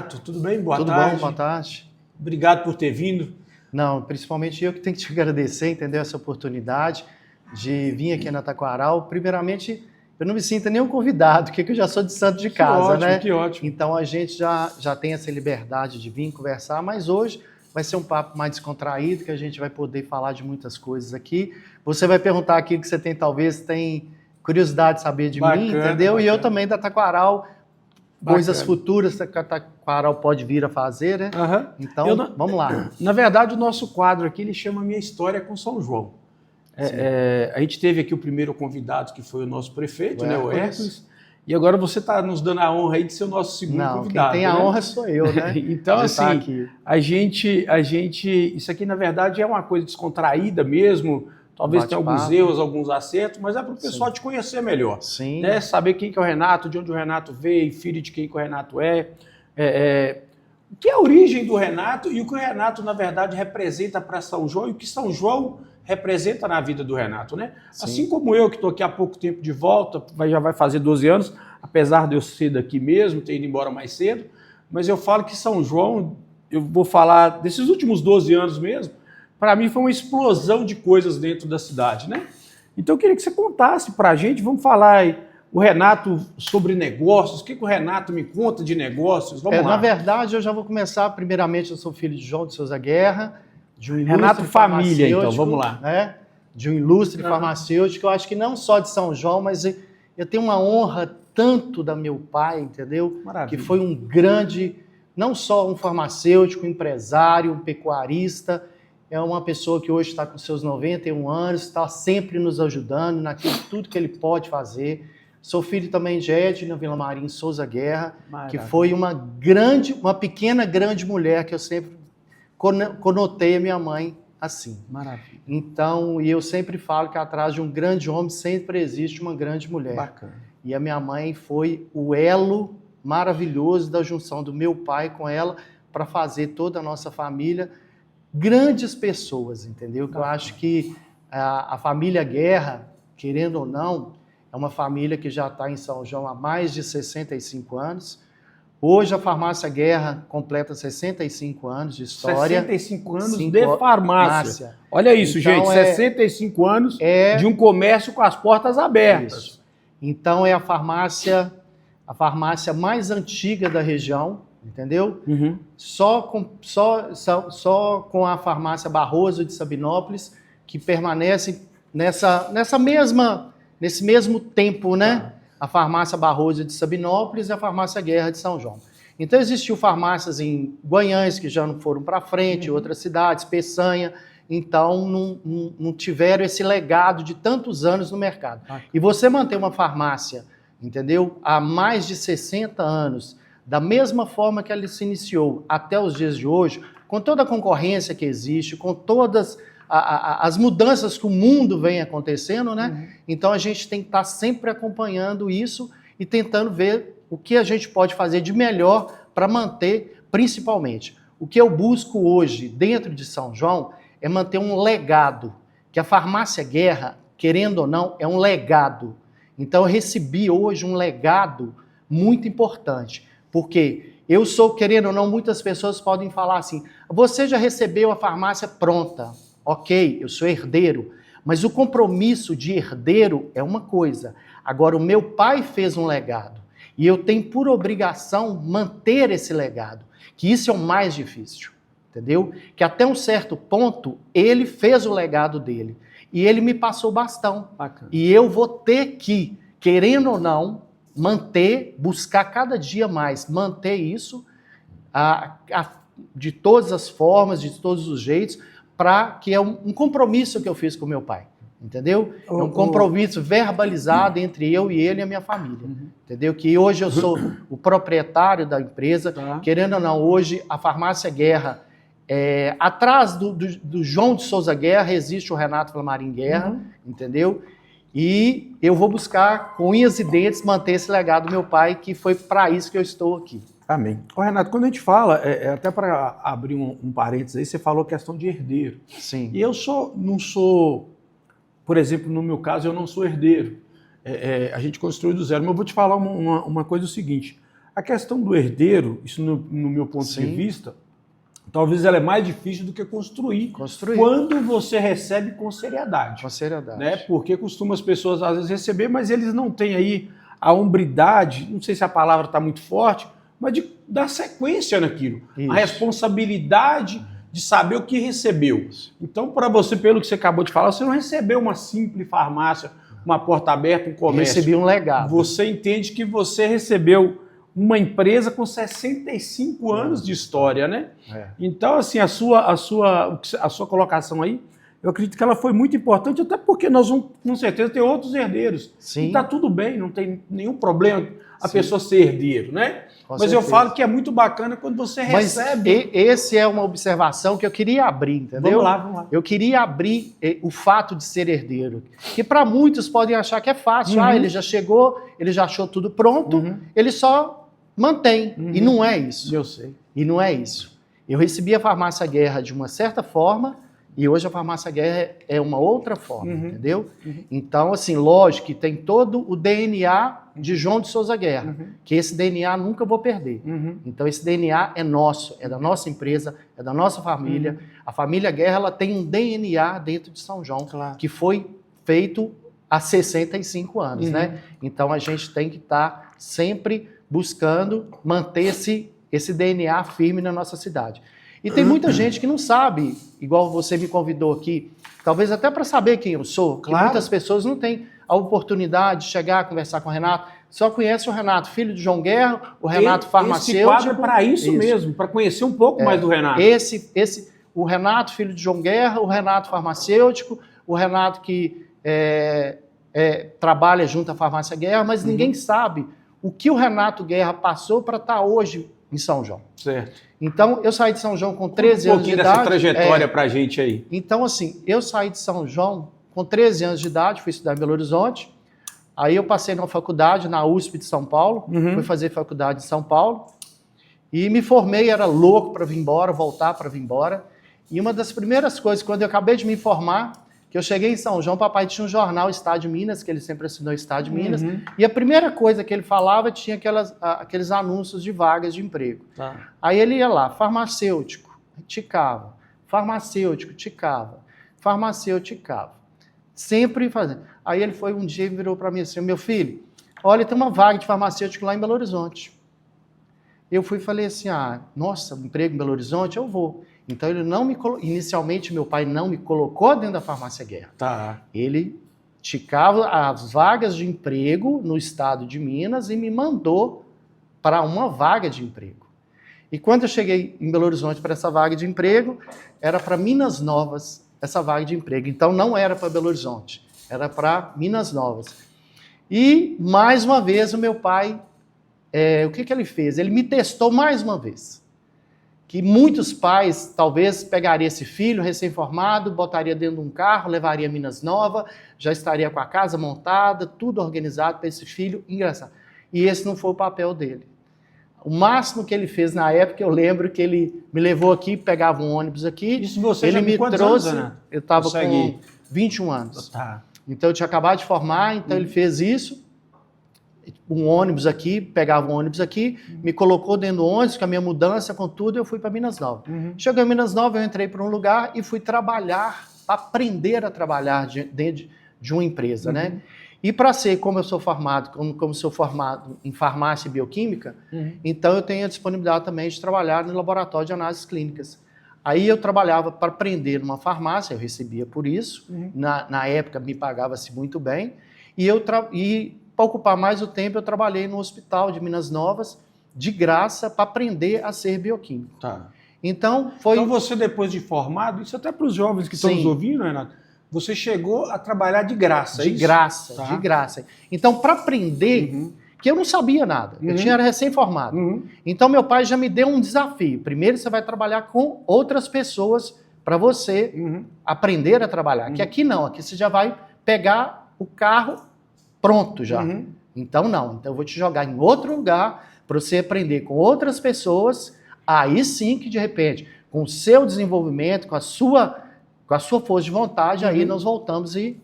Renato, tudo bem? Boa Tudo tarde. bom? Boa tarde. Obrigado por ter vindo. Não, principalmente eu que tenho que te agradecer, entendeu? Essa oportunidade de vir aqui na Taquaral. Primeiramente, eu não me sinto nem um convidado, porque eu já sou de santo de casa, ótimo, né? Que ótimo. Então a gente já tem essa liberdade de vir conversar, mas hoje vai ser um papo mais descontraído, que a gente vai poder falar de muitas coisas aqui. Você vai perguntar aqui que você tem curiosidade de saber de mim, entendeu? Bacana. E eu também da Taquaral. Coisas Bacana. futuras que a Taquaral pode vir a fazer, né? Aham. Então, vamos lá. Na verdade, o nosso quadro aqui, ele chama Minha História com São João. A gente teve aqui o primeiro convidado, que foi o nosso prefeito, o Hércules. E agora você está nos dando a honra aí de ser o nosso segundo convidado. Quem tem a honra sou eu, né? Então, assim, a gente... Isso aqui, na verdade, é uma coisa descontraída mesmo. Talvez tenha alguns erros, alguns acertos, mas é para o pessoal te conhecer melhor. Sim. Né? Saber quem que é o Renato, de onde o Renato veio, filho de quem que o Renato é. O que é a origem do Renato e o que o Renato, na verdade, representa para São João e o que São João representa na vida do Renato, né? Sim. Assim como eu, que estou aqui há pouco tempo de volta, já vai fazer 12 anos, apesar de eu ser daqui mesmo, ter ido embora mais cedo, mas eu falo que São João, eu vou falar desses últimos 12 anos mesmo, para mim foi uma explosão de coisas dentro da cidade, né? Então eu queria que você contasse para a gente, vamos falar aí, o Renato sobre negócios, o que o Renato me conta de negócios, vamos lá. Na verdade, eu já vou começar, primeiramente, eu sou filho de João de Souza Guerra, de um ilustre Renato Família, então, vamos lá. Né? De um ilustre farmacêutico, eu acho que não só de São João, mas eu tenho uma honra tanto da meu pai, entendeu? Maravilha. Que foi um grande, não só um farmacêutico, um empresário, um pecuarista, é uma pessoa que hoje está com seus 91 anos, está sempre nos ajudando naquilo tudo que ele pode fazer. Sou filho também de Edna Villamarim Souza Guerra, que foi uma pequena grande mulher que eu sempre conotei a minha mãe assim. Maravilha. Então, e eu sempre falo que atrás de um grande homem sempre existe uma grande mulher. Bacana. E a minha mãe foi o elo maravilhoso da junção do meu pai com ela para fazer toda a nossa família grandes pessoas, entendeu? Que eu acho que a família Guerra, querendo ou não, é uma família que já está em São João há mais de 65 anos. Hoje a Farmácia Guerra completa 65 anos de história. 65 anos de farmácia. Olha isso, então, gente, 65 anos de um comércio com as portas abertas. Isso. Então é a farmácia mais antiga da região, entendeu? Uhum. Só com a farmácia Barroso de Sabinópolis, que permanece nesse mesmo tempo, né? A farmácia Barroso de Sabinópolis e a farmácia Guerra de São João. Então existiu farmácias em Guanhães que já não foram para frente, outras cidades, Peçanha, então não tiveram esse legado de tantos anos no mercado. E você manter uma farmácia, entendeu? Há mais de 60 anos, da mesma forma que ela se iniciou até os dias de hoje, com toda a concorrência que existe, com todas as mudanças que o mundo vem acontecendo, né? Uhum. Então a gente tem que estar sempre acompanhando isso e tentando ver o que a gente pode fazer de melhor para manter, principalmente. O que eu busco hoje dentro de São João é manter um legado, que a Farmácia Guerra, querendo ou não, é um legado. Então eu recebi hoje um legado muito importante, porque eu sou, querendo ou não, muitas pessoas podem falar assim, você já recebeu a farmácia pronta. Ok, eu sou herdeiro, mas o compromisso de herdeiro é uma coisa. Agora, o meu pai fez um legado e eu tenho por obrigação manter esse legado, que isso é o mais difícil, entendeu? Que até um certo ponto ele fez o legado dele e ele me passou o bastão. Bacana. E eu vou ter que, querendo ou não, manter, buscar cada dia mais, manter isso de todas as formas, de todos os jeitos, que é um compromisso que eu fiz com meu pai, entendeu? É um compromisso verbalizado entre eu e ele e a minha família, entendeu? Que hoje eu sou o proprietário da empresa, querendo ou não, hoje a Farmácia Guerra, atrás do João de Souza Guerra existe o Renato Villamarim Guerra, entendeu? E eu vou buscar, com unhas e dentes, manter esse legado do meu pai, que foi para isso que eu estou aqui. Amém. Ô, Renato, quando a gente fala, até para abrir um parênteses aí, você falou questão de herdeiro. Sim. E eu não sou, por exemplo, no meu caso, eu não sou herdeiro. A gente construiu do zero. Mas eu vou te falar uma coisa, o seguinte, A questão do herdeiro, isso no meu ponto de vista, talvez ela é mais difícil do que construir. Quando você recebe com seriedade. Com seriedade. Né? Porque costumam as pessoas às vezes receber, mas eles não têm aí a hombridade, não sei se a palavra está muito forte, mas de dar sequência naquilo. Isso. A responsabilidade de saber o que recebeu. Então, para você, pelo que você acabou de falar, você não recebeu uma simples farmácia, uma porta aberta, um comércio. Recebi um legado. Você entende que você recebeu uma empresa com 65 anos de história, né? Então, assim, a sua colocação aí, eu acredito que ela foi muito importante, até porque nós vamos, com certeza, ter outros herdeiros. Sim. E está tudo bem, não tem nenhum problema a pessoa ser herdeiro, né? Mas eu falo que é muito bacana quando você recebe. Essa é uma observação que eu queria abrir, entendeu? Vamos lá. Eu queria abrir o fato de ser herdeiro. Que para muitos podem achar que é fácil. Ele já chegou, ele já achou tudo pronto, ele só mantém. E não é isso. Eu sei. E não é isso. Eu recebi a farmácia Guerra de uma certa forma, e hoje a farmácia Guerra é uma outra forma, entendeu? Então, assim, lógico que tem todo o DNA de João de Souza Guerra, que esse DNA nunca vou perder. Então, esse DNA é nosso, é da nossa empresa, é da nossa família. A família Guerra, ela tem um DNA dentro de São João, que foi feito há 65 anos, né? Então, a gente tem que estar sempre buscando manter esse DNA firme na nossa cidade. E tem muita gente que não sabe, igual você me convidou aqui, talvez até para saber quem eu sou, que muitas pessoas não têm a oportunidade de chegar a conversar com o Renato, só conhece o Renato, filho de João Guerra, o Renato farmacêutico. Esse quadro é para isso mesmo, para conhecer um pouco mais do Renato. O Renato, filho de João Guerra, o Renato farmacêutico, o Renato que trabalha junto à farmácia Guerra, mas ninguém sabe o que o Renato Guerra passou para estar hoje em São João. Certo. Então, eu saí de São João com 13 anos de idade. Um pouquinho dessa trajetória pra gente aí. Então, assim, eu saí de São João com 13 anos de idade, fui estudar em Belo Horizonte. Aí eu passei numa faculdade, na USP de São Paulo, fui fazer faculdade em São Paulo. E me formei, era louco para vir embora, voltar para vir embora. E uma das primeiras coisas, quando eu acabei de me formar, que eu cheguei em São João, papai tinha um jornal Estado de Minas, que ele sempre assinou Estado de Minas, e a primeira coisa que ele falava tinha aqueles anúncios de vagas de emprego. Aí ele ia lá, farmacêutico, ticava, farmacêutico, ticava, farmacêutico, ticava. Sempre fazendo. Aí ele foi um dia e virou para mim assim, meu filho, olha, tem uma vaga de farmacêutico lá em Belo Horizonte. Eu fui e falei assim, nossa, emprego em Belo Horizonte, eu vou. Então, ele não me inicialmente, meu pai não me colocou dentro da farmácia Guerra. Ele ticava as vagas de emprego no estado de Minas e me mandou para uma vaga de emprego. E quando eu cheguei em Belo Horizonte para essa vaga de emprego, era para Minas Novas essa vaga de emprego. Então, não era para Belo Horizonte, era para Minas Novas. E, mais uma vez, o meu pai, o que ele fez? Ele me testou mais uma vez. Que muitos pais talvez pegariam esse filho recém-formado, botaria dentro de um carro, levaria a Minas Nova, já estaria com a casa montada, tudo organizado para esse filho ingressar. E esse não foi o papel dele. O máximo que ele fez na época, eu lembro que ele me levou aqui, pegava um ônibus aqui. Isso você ele já me trouxe. Anos, né? Eu estava com 21 anos. Então eu tinha acabado de formar, então ele fez isso. Um ônibus aqui, pegava um ônibus aqui, me colocou dentro do ônibus, com a minha mudança, com tudo, eu fui para Minas Nova. Chegou em Minas Nova, eu entrei para um lugar e fui trabalhar, aprender a trabalhar dentro de uma empresa, né? E para ser, como eu sou formado, como sou formado em farmácia e bioquímica, então eu tenho a disponibilidade também de trabalhar no laboratório de análises clínicas. Aí eu trabalhava para aprender numa farmácia, eu recebia por isso, na época me pagava-se muito bem, e para ocupar mais o tempo, eu trabalhei no hospital de Minas Novas, de graça, para aprender a ser bioquímico. Então, você, depois de formado, isso até para os jovens que estão nos ouvindo, Renato, você chegou a trabalhar de graça, de graça. Então, para aprender, que eu não sabia nada, eu tinha recém-formado. Então, meu pai já me deu um desafio. Primeiro, você vai trabalhar com outras pessoas para você aprender a trabalhar. Que aqui não, aqui você já vai pegar o carro pronto já. Então não. Então eu vou te jogar em outro lugar para você aprender com outras pessoas. Aí sim que de repente, com o seu desenvolvimento, com a sua força de vontade, aí nós voltamos e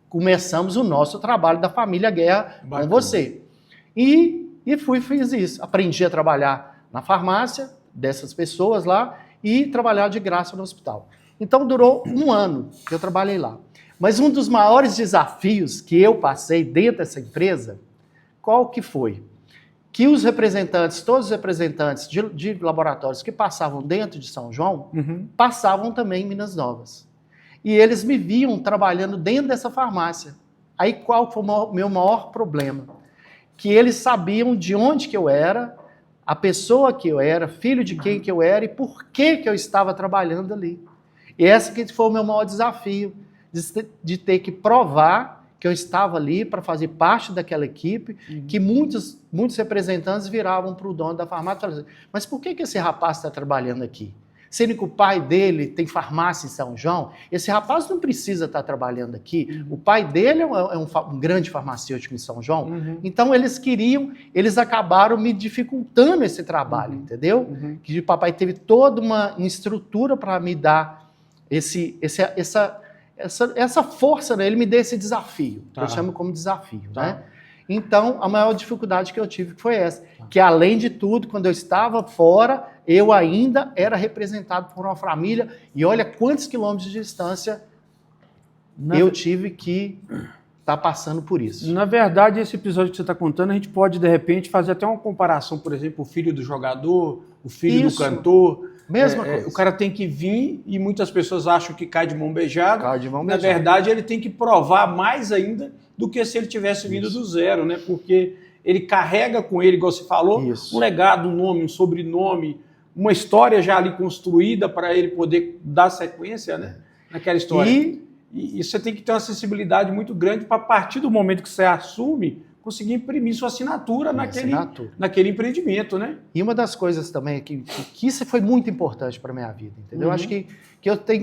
começamos o nosso trabalho da família Guerra com você. E E fiz isso. Aprendi a trabalhar na farmácia dessas pessoas lá e trabalhar de graça no hospital. Então durou 1 ano que eu trabalhei lá. Mas um dos maiores desafios que eu passei dentro dessa empresa, qual que foi? Que os representantes, todos os representantes de laboratórios que passavam dentro de São João, passavam também em Minas Novas. E eles me viam trabalhando dentro dessa farmácia. Aí qual foi o meu maior problema? Que eles sabiam de onde que eu era, a pessoa que eu era, filho de quem que eu era e por que eu estava trabalhando ali. E esse que foi o meu maior desafio, de ter que provar que eu estava ali para fazer parte daquela equipe, que muitos representantes viravam para o dono da farmácia e falavam assim, mas por que esse rapaz está trabalhando aqui? Sendo que o pai dele tem farmácia em São João, esse rapaz não precisa estar trabalhando aqui. O pai dele é um grande farmacêutico em São João. Então eles acabaram me dificultando esse trabalho, entendeu? Que o papai teve toda uma estrutura para me dar essa força, né? Ele me deu esse desafio. Eu chamo como desafio, né? Então, a maior dificuldade que eu tive foi essa. Que, além de tudo, quando eu estava fora, eu ainda era representado por uma família. E olha quantos quilômetros de distância eu tive que estar passando por isso. Na verdade, esse episódio que você está contando, a gente pode, de repente, fazer até uma comparação, por exemplo, o filho do jogador, o filho do cantor. Mesma coisa. O cara tem que vir e muitas pessoas acham que cai de mão beijada. Cai de mão beijada. Na verdade, ele tem que provar mais ainda do que se ele tivesse vindo do zero, né? Porque ele carrega com ele, igual você falou, um legado, um nome, um sobrenome, uma história já ali construída para ele poder dar sequência, né? Naquela história. E você tem que ter uma sensibilidade muito grande para, a partir do momento que você assume, conseguir imprimir sua assinatura naquele empreendimento, né? E uma das coisas também que isso foi muito importante para a minha vida, entendeu?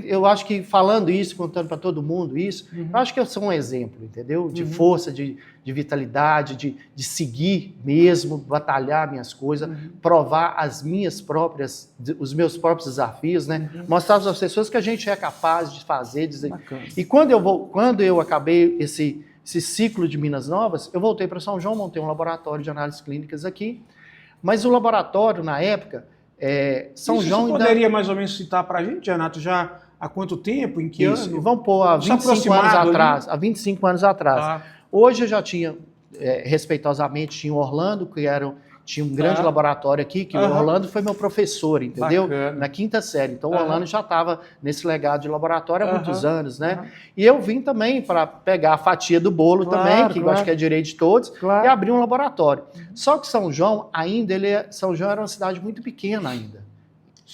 Eu acho que falando isso, contando para todo mundo isso, eu acho que eu sou um exemplo, entendeu? De força, de vitalidade, de seguir mesmo, batalhar minhas coisas, provar os meus próprios desafios, né? Mostrar para as pessoas que a gente é capaz de fazer, dizer. E quando eu acabei esse ciclo de Minas Novas, eu voltei para São João, montei um laboratório de análises clínicas aqui, mas o laboratório, na época, São João ainda... Você poderia mais ou menos citar para a gente, Renato, já há quanto tempo, em que ano? Vamos pôr há 25 anos atrás. Há 25 anos atrás. Hoje eu já tinha, respeitosamente, tinha o Orlando, tinha um grande laboratório aqui, que o Orlando foi meu professor, entendeu? Bacana. Na 5ª série. Então o Orlando já estava nesse legado de laboratório há muitos anos, né? E eu vim também para pegar a fatia do bolo também, que eu acho que é direito de todos, e abrir um laboratório. Só que São João, São João era uma cidade muito pequena ainda.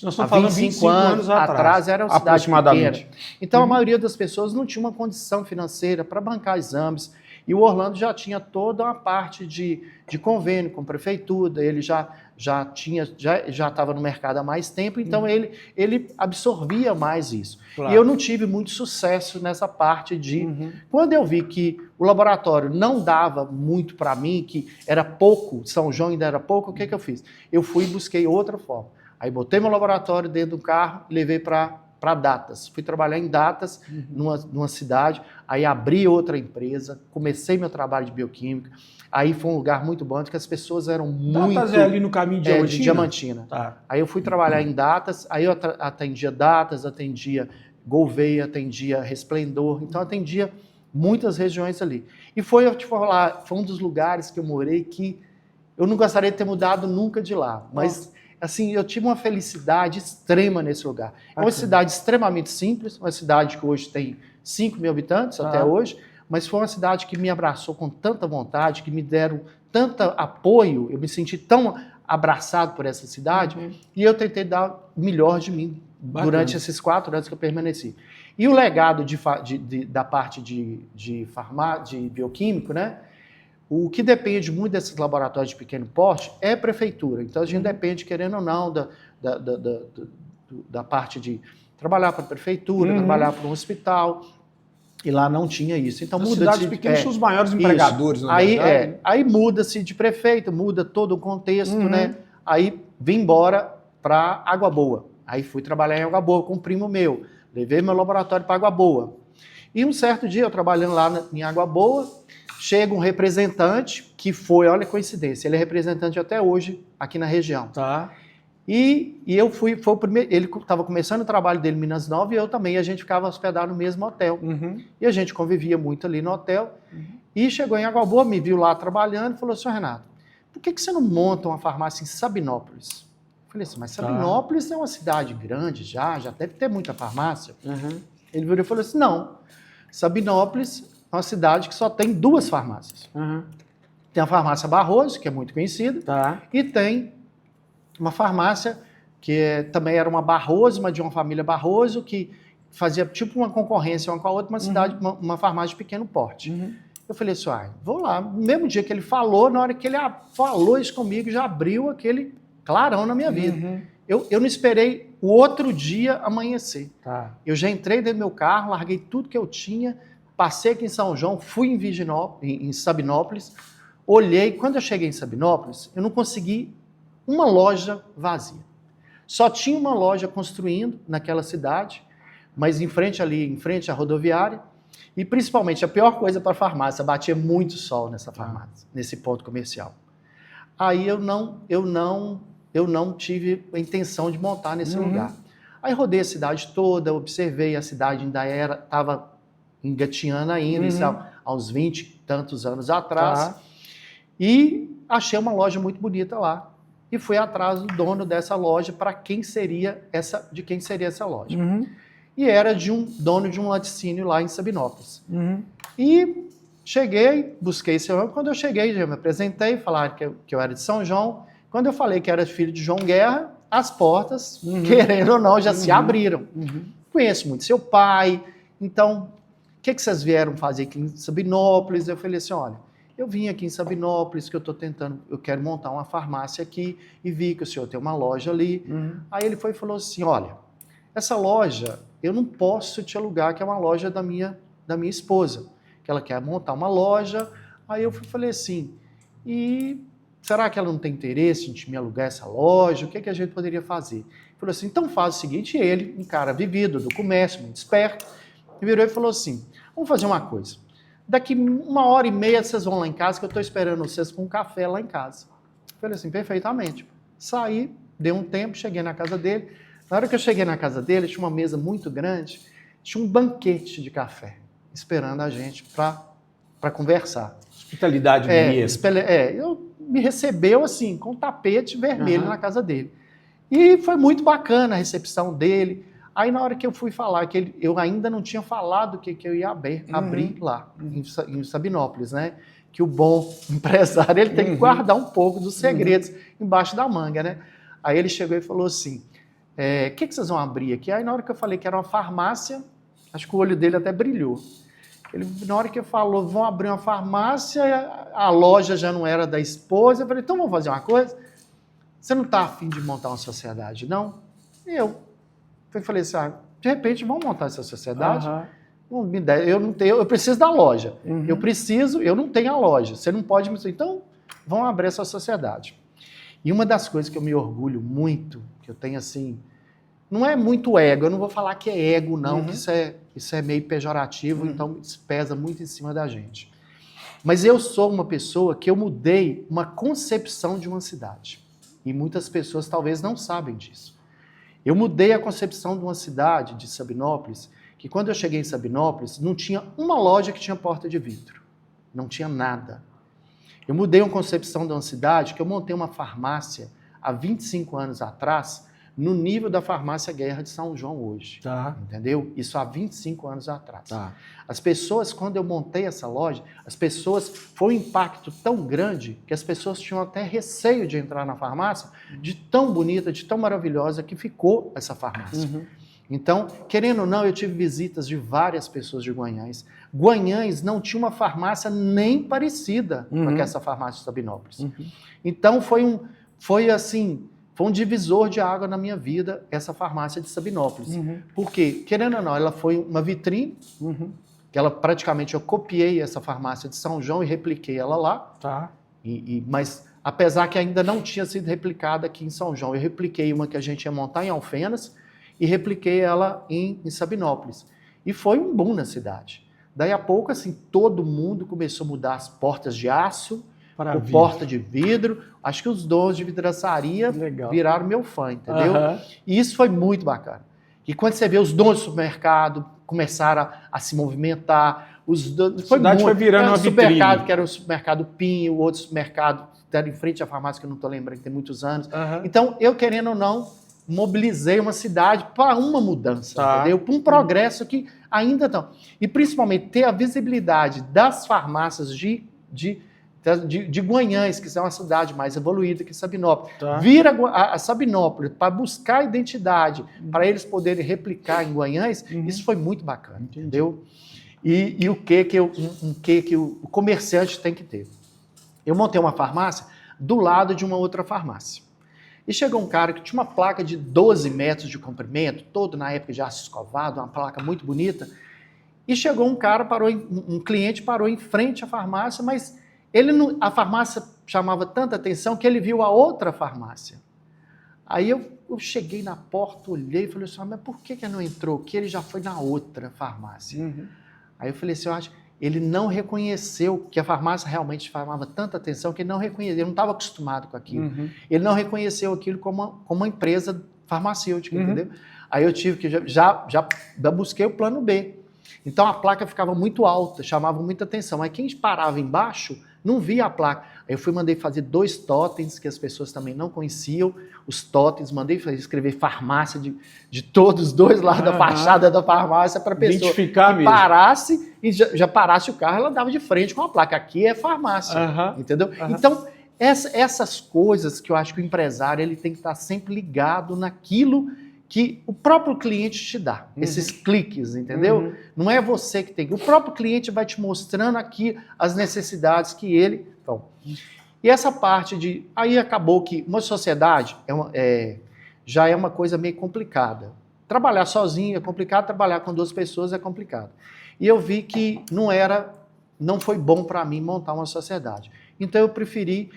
Nós estamos falando 25 anos atrás era uma cidade pequena. Então a maioria das pessoas não tinha uma condição financeira para bancar exames. E o Orlando já tinha toda uma parte de convênio com a prefeitura, ele já estava no mercado há mais tempo, então ele absorvia mais isso. E eu não tive muito sucesso nessa parte de... Quando eu vi que o laboratório não dava muito para mim, que era pouco, São João ainda era pouco, o que eu fiz? Eu fui e busquei outra forma. Aí botei meu laboratório dentro do carro e levei para Datas. Fui trabalhar em Datas, numa cidade, aí abri outra empresa, comecei meu trabalho de bioquímica, aí foi um lugar muito bom, porque as pessoas eram muito... Datas é ali no caminho de Diamantina? De Diamantina. Aí eu fui trabalhar em Datas, aí eu atendia Datas, atendia Gouveia, atendia Resplendor, então atendia muitas regiões ali. E foi um dos lugares que eu morei que eu não gostaria de ter mudado nunca de lá, mas... Assim, eu tive uma felicidade extrema nesse lugar. É uma cidade extremamente simples, uma cidade que hoje tem 5 mil habitantes até hoje, mas foi uma cidade que me abraçou com tanta vontade, que me deram tanto apoio, eu me senti tão abraçado por essa cidade, e eu tentei dar o melhor de mim durante esses 4 anos que eu permaneci. E o legado da parte de bioquímico, né? O que depende muito desses laboratórios de pequeno porte é a prefeitura. Então, a gente depende, querendo ou não, da parte de trabalhar para a prefeitura, trabalhar para um hospital, e lá não tinha isso. Então, muda-se... Cidades pequenas são os maiores empregadores, na verdade. Aí muda-se de prefeito, muda todo o contexto, né? Aí vim embora para Água Boa. Aí fui trabalhar em Água Boa com um primo meu. Levei meu laboratório para Água Boa. E um certo dia, eu trabalhando lá em Água Boa, chega um representante que foi, olha a coincidência, ele é representante até hoje aqui na região. Tá. E eu foi o primeiro, ele estava começando o trabalho dele em Minas Novas e eu também, a gente ficava hospedado no mesmo hotel. E a gente convivia muito ali no hotel. E chegou em Água Boa, me viu lá trabalhando e falou, senhor Renato, por que você não monta uma farmácia em Sabinópolis? Eu falei assim, mas Sabinópolis é uma cidade grande já deve ter muita farmácia. Ele virou e falou assim, não, Sabinópolis é uma cidade que só tem 2 farmácias. Tem a farmácia Barroso, que é muito conhecida, e tem uma farmácia que também era uma Barroso, mas de uma família Barroso, que fazia tipo uma concorrência uma com a outra, uma cidade, uma farmácia de pequeno porte. Eu falei assim, vou lá. No mesmo dia que ele falou, na hora que ele falou isso comigo, já abriu aquele clarão na minha vida. Eu não esperei o outro dia amanhecer. Eu já entrei dentro do meu carro, larguei tudo que eu tinha, passei aqui em São João, fui em Sabinópolis, olhei. Quando eu cheguei em Sabinópolis, eu não consegui uma loja vazia. Só tinha uma loja construindo naquela cidade, mas em frente à rodoviária, e principalmente a pior coisa para a farmácia, batia muito sol nessa farmácia, nesse ponto comercial. Aí eu não tive a intenção de montar nesse lugar. Aí rodei a cidade toda, observei, a cidade ainda estava engatinhando ainda, isso há uns 20 e tantos anos atrás, e achei uma loja muito bonita lá. E fui atrás do dono dessa loja para quem seria essa loja. E era de um dono de um laticínio lá em Sabinópolis. E cheguei, busquei esse homem. Quando eu cheguei, já me apresentei, falaram que eu era de São João. Quando eu falei que era filho de João Guerra, as portas, querendo ou não, já se abriram. Conheço muito seu pai. Então, o que vocês vieram fazer aqui em Sabinópolis? Eu falei assim, olha, eu vim aqui em Sabinópolis, que eu quero montar uma farmácia aqui, e vi que o senhor tem uma loja ali. Aí ele foi e falou assim, olha, essa loja, eu não posso te alugar, que é uma loja da minha esposa, que ela quer montar uma loja. Aí eu falei assim, e será que ela não tem interesse em me alugar essa loja? O que a gente poderia fazer? Ele falou assim, então faz o seguinte, ele, um cara vivido do comércio, muito esperto, virou e falou assim, vamos fazer uma coisa. Daqui 1h30 vocês vão lá em casa, que eu estou esperando vocês com um café lá em casa. Eu falei assim, perfeitamente. Saí, dei um tempo, cheguei na casa dele. Na hora que eu cheguei na casa dele, tinha uma mesa muito grande, tinha um banquete de café, esperando a gente para conversar. Hospitalidade mesmo. Me recebeu assim, com um tapete vermelho na casa dele. E foi muito bacana a recepção dele. Aí na hora que eu fui falar, que eu ainda não tinha falado que eu ia abrir lá, em Sabinópolis, né? Que o bom empresário, ele tem que guardar um pouco dos segredos embaixo da manga, né? Aí ele chegou e falou assim, o que vocês vão abrir aqui? Aí na hora que eu falei que era uma farmácia, acho que o olho dele até brilhou. Na hora que eu falou, vão abrir uma farmácia, a loja já não era da esposa, eu falei, então vamos fazer uma coisa? Você não está afim de montar uma sociedade, não? Eu falei assim, de repente, vamos montar essa sociedade? Eu preciso da loja. Eu não tenho a loja. Você não pode me dizer, então, vamos abrir essa sociedade. E uma das coisas que eu me orgulho muito, que eu tenho assim, não é muito ego, eu não vou falar que é ego, não, que isso é meio pejorativo, então isso pesa muito em cima da gente. Mas eu sou uma pessoa que eu mudei uma concepção de uma cidade. E muitas pessoas talvez não sabem disso. Eu mudei a concepção de uma cidade, de Sabinópolis, que quando eu cheguei em Sabinópolis, não tinha uma loja que tinha porta de vidro. Não tinha nada. Eu mudei uma concepção de uma cidade, que eu montei uma farmácia há 25 anos atrás, no nível da farmácia Guerra de São João hoje. Entendeu? Isso há 25 anos atrás. As pessoas, quando eu montei essa loja, foi um impacto tão grande que as pessoas tinham até receio de entrar na farmácia, de tão bonita, de tão maravilhosa que ficou essa farmácia. Então, querendo ou não, eu tive visitas de várias pessoas de Guanhães. Guanhães não tinha uma farmácia nem parecida com essa farmácia de Sabinópolis. Então, foi um divisor de água na minha vida, essa farmácia de Sabinópolis. Porque, querendo ou não, ela foi uma vitrine, que praticamente eu copiei essa farmácia de São João e repliquei ela lá. Mas, apesar que ainda não tinha sido replicada aqui em São João, eu repliquei uma que a gente ia montar em Alfenas e repliquei ela em Sabinópolis. E foi um boom na cidade. Daí a pouco, assim, todo mundo começou a mudar as portas de aço por porta de vidro. Acho que os donos de vidraçaria viraram meu fã, entendeu? E isso foi muito bacana. E quando você vê os donos do supermercado começaram a se movimentar, a cidade foi virando uma vitrine. Supermercado, que era o supermercado Pinho, o outro supermercado que era em frente à farmácia, que eu não estou lembrando, que tem muitos anos. Então, eu, querendo ou não, mobilizei uma cidade para uma mudança, entendeu? Para um progresso que ainda não. E, principalmente, ter a visibilidade das farmácias de Guanhães, que é uma cidade mais evoluída que Sabinópolis. Vir a Sabinópolis para buscar identidade, para eles poderem replicar em Guanhães, isso foi muito bacana, entendeu? E o que o comerciante tem que ter? Eu montei uma farmácia do lado de uma outra farmácia. E chegou um cara que tinha uma placa de 12 metros de comprimento, todo na época de aço escovado, uma placa muito bonita. E chegou um cara, um cliente parou em frente à farmácia, mas a farmácia chamava tanta atenção que ele viu a outra farmácia. Aí eu cheguei na porta, olhei e falei assim, mas por que ele não entrou? Que ele já foi na outra farmácia. Aí eu falei assim, eu acho ele não reconheceu que a farmácia realmente chamava tanta atenção que ele não reconheceu, ele não estava acostumado com aquilo. Ele não reconheceu aquilo como uma empresa farmacêutica, entendeu? Aí eu tive que já busquei o plano B. Então a placa ficava muito alta, chamava muita atenção. Aí quem parava embaixo não via a placa. Aí eu mandei fazer 2 totens, que as pessoas também não conheciam, os totens, mandei escrever farmácia de todos os 2 lados da fachada da farmácia para a pessoa identificar que parasse e já parasse o carro, ela dava de frente com a placa. Aqui é farmácia, entendeu? Então, essas coisas que eu acho que o empresário ele tem que estar sempre ligado naquilo que o próprio cliente te dá, esses cliques, entendeu? Não é você que tem. O próprio cliente vai te mostrando aqui as necessidades que ele... Então, e essa parte de... Aí acabou que uma sociedade já é uma coisa meio complicada. Trabalhar sozinho é complicado, trabalhar com 2 pessoas é complicado. E eu vi que não foi bom para mim montar uma sociedade. Então eu preferi,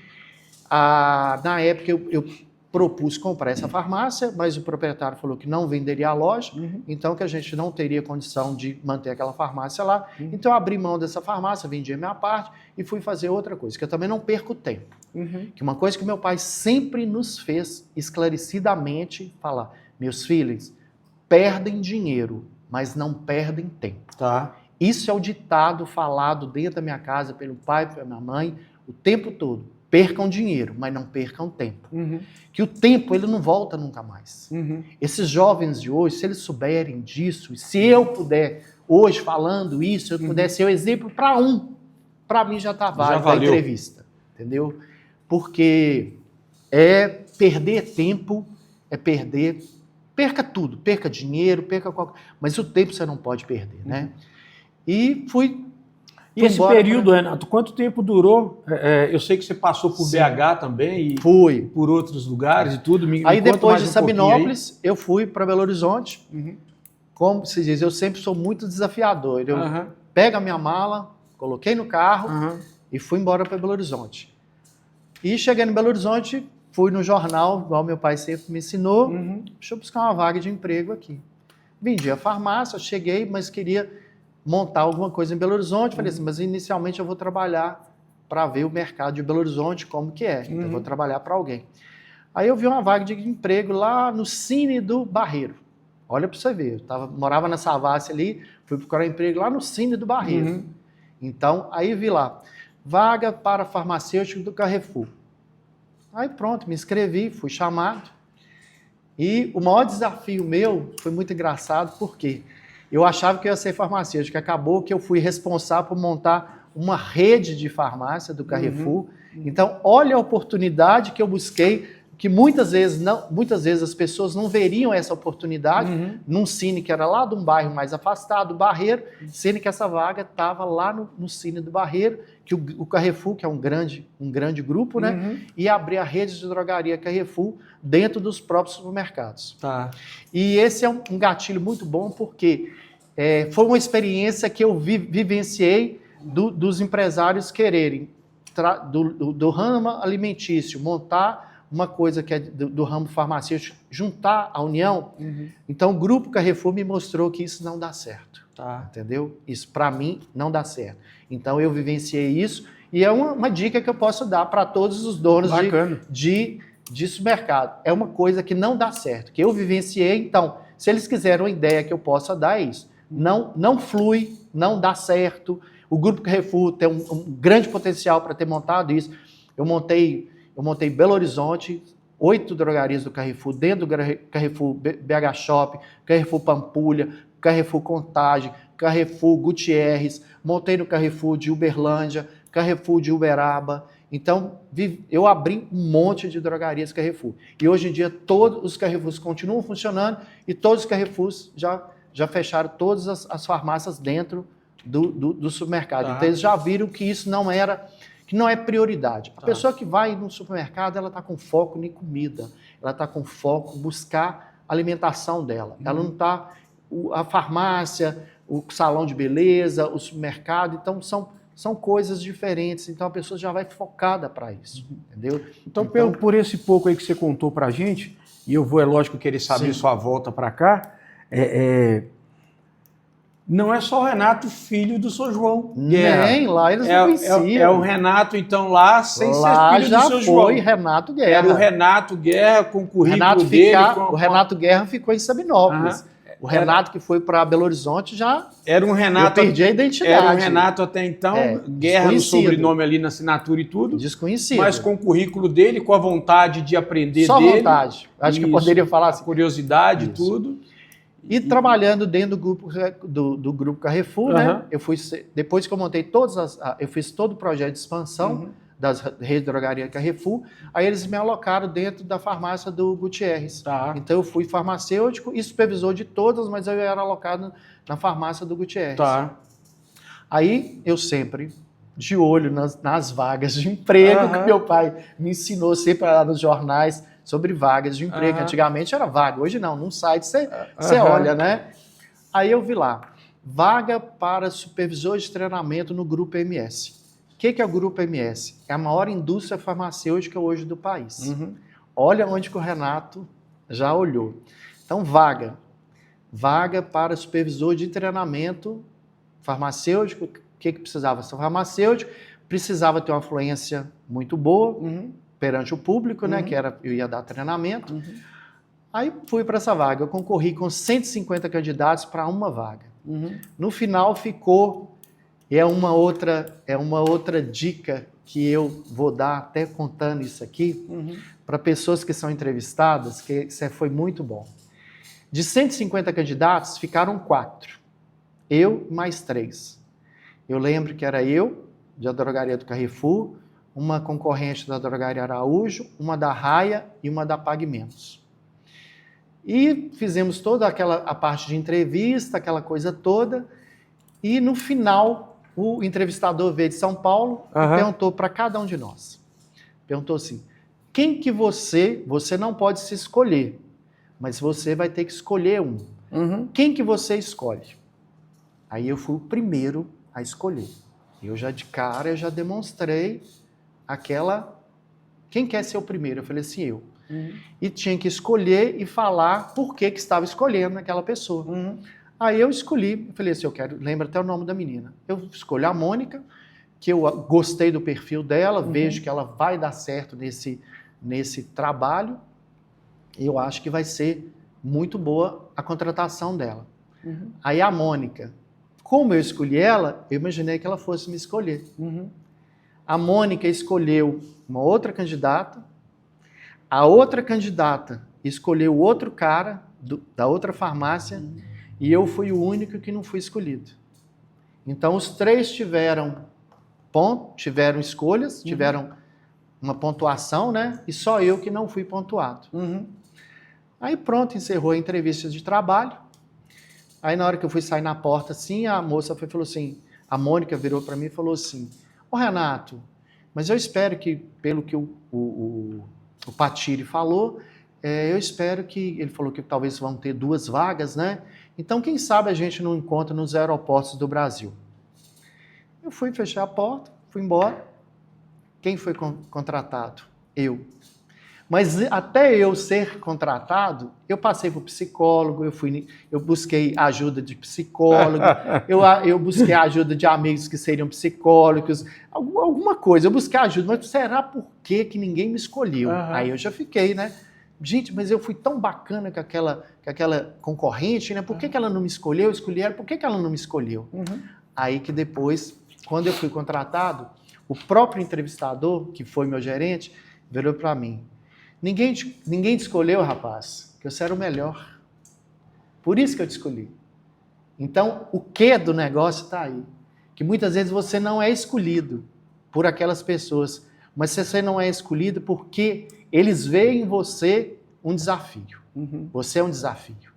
na época eu propus comprar essa farmácia, mas o proprietário falou que não venderia a loja, então que a gente não teria condição de manter aquela farmácia lá. Então eu abri mão dessa farmácia, vendi a minha parte e fui fazer outra coisa, que eu também não perco tempo. Que uma coisa que meu pai sempre nos fez esclarecidamente falar, meus filhos, perdem dinheiro, mas não perdem tempo. Isso é o ditado falado dentro da minha casa pelo pai e pela minha mãe o tempo todo. Percam dinheiro, mas não percam tempo. Que o tempo, ele não volta nunca mais. Esses jovens de hoje, se eles souberem disso, e se eu puder, hoje falando isso, eu puder ser o exemplo para mim já está válido a entrevista. Entendeu? Porque perder tempo, perca tudo, perca dinheiro, perca qualquer... Mas o tempo você não pode perder, né? E fui... E esse período, Renato, quanto tempo durou? Eu sei que você passou por BH também e por outros lugares e tudo. Aí depois de Sabinópolis, eu fui para Belo Horizonte. Como se diz, eu sempre sou muito desafiador. Eu pego a minha mala, coloquei no carro e fui embora para Belo Horizonte. E cheguei em Belo Horizonte, fui no jornal, igual meu pai sempre me ensinou, deixa eu buscar uma vaga de emprego aqui. Vendi a farmácia, cheguei, mas queria montar alguma coisa em Belo Horizonte. Falei assim, mas inicialmente eu vou trabalhar para ver o mercado de Belo Horizonte, como que é. Então eu vou trabalhar para alguém. Aí eu vi uma vaga de emprego lá no Cine do Barreiro. Olha para você ver, eu morava na Savassi ali, fui procurar emprego lá no Cine do Barreiro. Então, aí vi lá, vaga para farmacêutico do Carrefour. Aí pronto, me inscrevi, fui chamado. E o maior desafio meu foi muito engraçado, porque eu achava que eu ia ser farmacêutico, acabou que eu fui responsável por montar uma rede de farmácia do Carrefour. Então, olha a oportunidade que eu busquei, que muitas vezes as pessoas não veriam essa oportunidade num Cine que era lá de um bairro mais afastado, do Barreiro, sendo que essa vaga estava lá no Cine do Barreiro, que o Carrefour, que é um grande grupo, né, ia abrir a rede de drogaria Carrefour dentro dos próprios supermercados. E esse é um gatilho muito bom, porque foi uma experiência que eu vivenciei dos empresários quererem, do ramo alimentício, montar uma coisa que é do ramo farmacêutico, juntar a união. Então o Grupo Carrefour me mostrou que isso não dá certo. Tá. Entendeu? Isso, para mim, não dá certo. Então, eu vivenciei isso e é uma dica que eu posso dar para todos os donos de supermercado. É uma coisa que não dá certo, que eu vivenciei. Então, se eles quiserem uma ideia que eu possa dar, é isso. Não flui, não dá certo. O Grupo Carrefour tem um grande potencial para ter montado isso. Eu montei Belo Horizonte, 8 drogarias do Carrefour, dentro do Carrefour BH Shop, Carrefour Pampulha, Carrefour Contagem, Carrefour Gutierrez, montei no Carrefour de Uberlândia, Carrefour de Uberaba. Então, eu abri um monte de drogarias Carrefour. E hoje em dia, todos os Carrefours continuam funcionando e todos os Carrefours já fecharam todas as farmácias dentro do supermercado. Então, eles já viram que isso não é prioridade. A pessoa que vai no supermercado, ela está com foco em comida, ela está com foco em buscar a alimentação dela. Ela não está... A farmácia, o salão de beleza, o supermercado, então são coisas diferentes. Então a pessoa já vai focada para isso, entendeu? Então, por esse pouco aí que você contou para a gente, e eu vou, é lógico, querer saber sua volta para cá, não é só o Renato, filho do Sr. João Guerra. Nem lá eles não conheciam. É o Renato, então, lá, sem lá ser filho já do Sr. João. Foi Renato Guerra. Era o Renato Guerra com o currículo dele. O Renato Guerra ficou em Sabinópolis. O Renato que foi para Belo Horizonte já... Era um Renato... Eu perdi a identidade. Era um Renato até então, Guerra no sobrenome ali na assinatura e tudo. Desconhecido. Mas com o currículo dele, com a vontade de aprender Só dele. Só vontade. Acho que eu poderia falar assim. Curiosidade e tudo. E trabalhando dentro do grupo Carrefour, né? Eu fui, depois que eu montei eu fiz todo o projeto de expansão das redes de drogaria Carrefour, aí eles me alocaram dentro da farmácia do Gutierrez. Então eu fui farmacêutico e supervisor de todas, mas eu era alocado na farmácia do Gutierrez. Aí eu sempre de olho nas vagas de emprego que meu pai me ensinou sempre lá nos jornais sobre vagas de emprego. Antigamente era vaga, hoje não, num site você olha, né? Aí eu vi lá, vaga para supervisor de treinamento no Grupo MS. O que é o Grupo MS? É a maior indústria farmacêutica hoje do país. Olha onde que o Renato já olhou. Então, vaga para supervisor de treinamento farmacêutico. O que precisava ser farmacêutico? Precisava ter uma fluência muito boa perante o público, né? Que eu ia dar treinamento. Aí fui para essa vaga. Eu concorri com 150 candidatos para uma vaga. No final ficou... É uma outra dica que eu vou dar, até contando isso aqui, para pessoas que são entrevistadas, que isso foi muito bom. De 150 candidatos, ficaram 4. Eu mais 3. Eu lembro que era eu, da drogaria do Carrefour, uma concorrente da drogaria Araújo, uma da Raia e uma da Pague Menos. E fizemos toda a parte de entrevista, aquela coisa toda, e no final... O entrevistador veio de São Paulo e perguntou para cada um de nós. Perguntou assim, quem que você não pode se escolher, mas você vai ter que escolher um. Quem que você escolhe? Aí eu fui o primeiro a escolher. Eu já de cara, eu já demonstrei quem quer ser o primeiro? Eu falei assim, eu. E tinha que escolher e falar por que estava escolhendo aquela pessoa. Aí eu escolhi, falei assim, lembra até o nome da menina. Eu escolhi a Mônica, que eu gostei do perfil dela, vejo que ela vai dar certo nesse trabalho. Eu acho que vai ser muito boa a contratação dela. Aí a Mônica, como eu escolhi ela, eu imaginei que ela fosse me escolher. A Mônica escolheu uma outra candidata, a outra candidata escolheu outro cara da outra farmácia, e eu fui o único que não fui escolhido. Então, os 3 tiveram escolhas, tiveram uma pontuação, né? E só eu que não fui pontuado. Aí pronto, encerrou a entrevista de trabalho. Aí na hora que eu fui sair na porta, assim, a moça falou assim, a Mônica virou para mim e falou assim, ô Renato, mas eu espero que, pelo que o Patiri falou, eu espero que, ele falou que talvez vão ter 2 vagas, né? Então, quem sabe a gente não encontra nos aeroportos do Brasil. Eu fui fechar a porta, fui embora. Quem foi contratado? Eu. Mas até eu ser contratado, eu passei por psicólogo, eu busquei ajuda de psicólogo, eu busquei ajuda de amigos que seriam psicólogos, alguma coisa. Eu busquei ajuda, mas será por que ninguém me escolheu? Aham. Aí eu já fiquei, né? Gente, mas eu fui tão bacana com aquela concorrente, né? Por que ela não me escolheu? Eu escolhi ela, por que ela não me escolheu? Uhum. Aí que depois, quando eu fui contratado, o próprio entrevistador, que foi meu gerente, virou para mim. Ninguém te escolheu, rapaz, porque você era o melhor. Por isso que eu te escolhi. Então, o que do negócio está aí. Que muitas vezes você não é escolhido por aquelas pessoas, mas você não é escolhido porque eles veem em você um desafio. Uhum. Você é um desafio.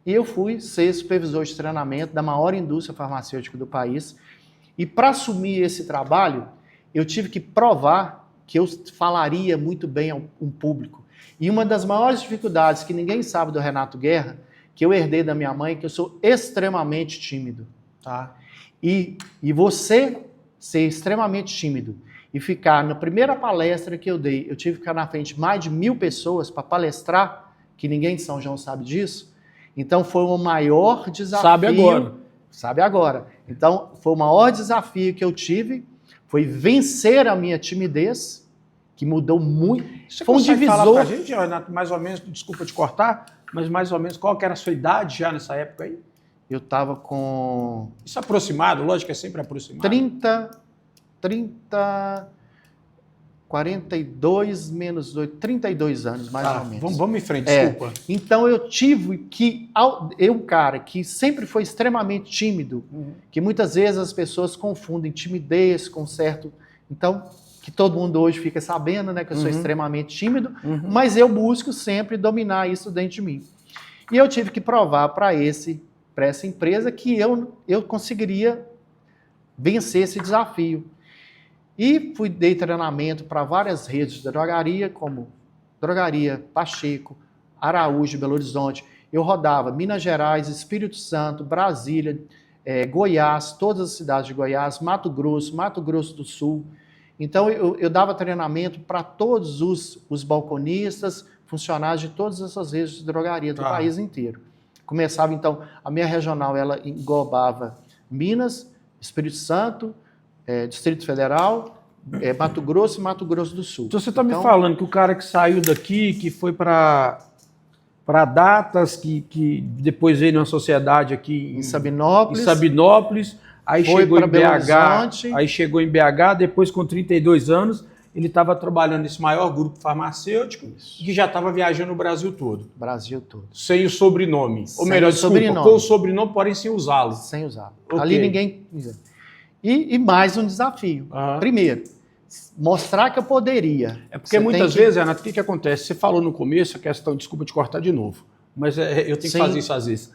E eu fui ser supervisor de treinamento da maior indústria farmacêutica do país. E para assumir esse trabalho, eu tive que provar que eu falaria muito bem a um público. E uma das maiores dificuldades que ninguém sabe do Renato Guerra, que eu herdei da minha mãe, é que eu sou extremamente tímido. Tá. E você ser extremamente tímido e ficar na primeira palestra que eu dei, eu tive que ficar na frente de mais de 1.000 pessoas para palestrar, que ninguém de São João sabe disso. Então foi o maior desafio. Sabe agora. Sabe agora. Então foi o maior desafio que eu tive, foi vencer a minha timidez, que mudou muito. Você foi um consegue divisor. falar pra gente, Renato, mais ou menos, desculpa te cortar, mas mais ou menos qual que era a sua idade já nessa época aí? Eu estava com Isso aproximado, lógico que é sempre aproximado. 42 menos 8, 32 anos, mais ou menos. Vamos em frente, desculpa. Então eu tive que, cara que sempre foi extremamente tímido, que muitas vezes as pessoas confundem timidez com certo... Então, que todo mundo hoje fica sabendo, né, que eu sou extremamente tímido, mas eu busco sempre dominar isso dentro de mim. E eu tive que provar para essa empresa que eu conseguiria vencer esse desafio. E dei treinamento para várias redes de drogaria, como Drogaria Pacheco, Araújo, Belo Horizonte. Eu rodava Minas Gerais, Espírito Santo, Brasília, Goiás, todas as cidades de Goiás, Mato Grosso do Sul. Então eu dava treinamento para todos os balconistas, funcionários de todas essas redes de drogaria do país inteiro. Começava então, a minha regional ela englobava Minas, Espírito Santo, Distrito Federal, Mato Grosso e Mato Grosso do Sul. Então você está me falando que o cara que saiu daqui, que foi para Datas, que depois veio numa sociedade aqui em Sabinópolis, aí chegou em BH, aí chegou em BH, depois com 32 anos, ele estava trabalhando nesse maior grupo farmacêutico, que já estava viajando o Brasil todo. Sem o sobrenome. Ou melhor, desculpa, com o sobrenome, porém sem usá-lo. Sem usá-lo. Okay. Ali ninguém... E mais um desafio. Primeiro, mostrar que eu poderia. É porque muitas vezes, Renato, o que acontece? Você falou no começo a questão, desculpa te cortar de novo, mas eu tenho que fazer isso às vezes.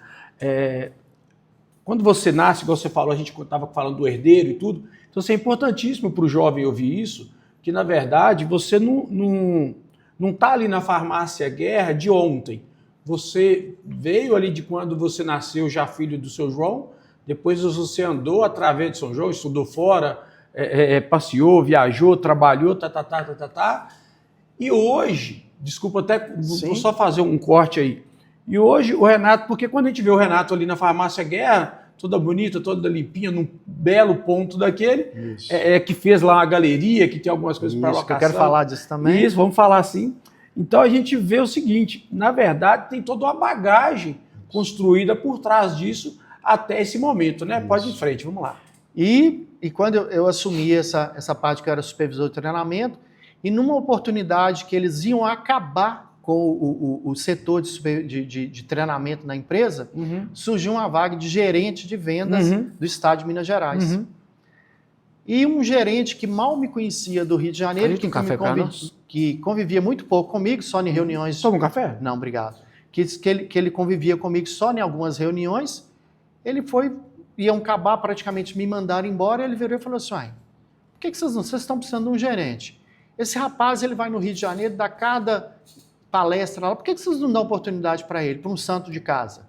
Quando você nasce, igual você falou, a gente estava falando do herdeiro e tudo, então é importantíssimo para o jovem ouvir isso, que na verdade você não está ali na farmácia Guerra de ontem. Você veio ali de quando você nasceu já filho do seu João, depois você andou através de São João, estudou fora, passeou, viajou, trabalhou, E hoje, desculpa até, vou só fazer um corte aí. E hoje o Renato, porque quando a gente vê o Renato ali na farmácia Guerra, toda bonita, toda limpinha, num belo ponto daquele, que fez lá uma galeria, que tem algumas coisas para locação. Eu quero falar disso também. Isso, vamos falar assim. Então a gente vê o seguinte, na verdade tem toda uma bagagem construída por trás disso, até esse momento, né? Isso. Pode ir em frente, vamos lá. E quando eu assumi essa parte que eu era supervisor de treinamento, e numa oportunidade que eles iam acabar com o setor de treinamento na empresa, surgiu uma vaga de gerente de vendas do estado de Minas Gerais. E um gerente que mal me conhecia do Rio de Janeiro, que convivia muito pouco comigo, só em reuniões... Toma um café? Não, obrigado. Que ele convivia comigo só em algumas reuniões. Ele iam acabar praticamente me mandar embora, e ele virou e falou assim, por que vocês estão precisando de um gerente? Esse rapaz, ele vai no Rio de Janeiro, dá cada palestra lá, por que vocês não dão oportunidade para ele, para um santo de casa?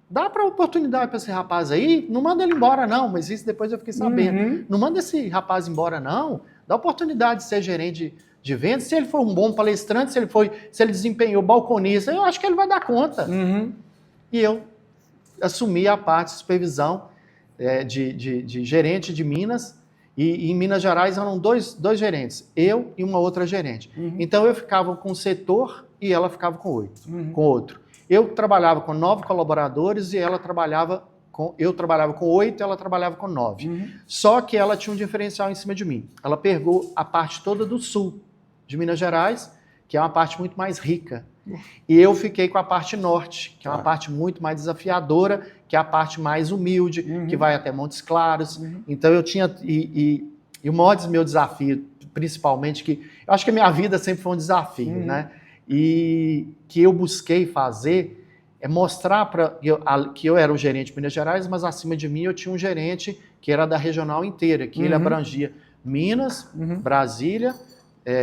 Dá oportunidade para esse rapaz aí, não manda ele embora não, mas isso depois eu fiquei sabendo. Não manda esse rapaz embora não, dá oportunidade de ser gerente de vendas. Se ele for um bom palestrante, se ele desempenhou balconista, eu acho que ele vai dar conta. E eu assumi a parte de supervisão de gerente de Minas, e em Minas Gerais eram dois gerentes, eu e uma outra gerente. Então eu ficava com um setor e ela ficava com outro. Eu trabalhava com 9 colaboradores e eu trabalhava com 8 e ela trabalhava com 9. Só que ela tinha um diferencial em cima de mim. Ela pegou a parte toda do sul de Minas Gerais, que é uma parte muito mais rica. E eu fiquei com a parte norte, que é uma parte muito mais desafiadora, que é a parte mais humilde, que vai até Montes Claros. Então eu tinha... E o maior meu desafio, principalmente, que eu acho que a minha vida sempre foi um desafio, né? E que eu busquei fazer é mostrar que eu era o gerente de Minas Gerais, mas acima de mim eu tinha um gerente que era da regional inteira, que ele abrangia Minas, Brasília,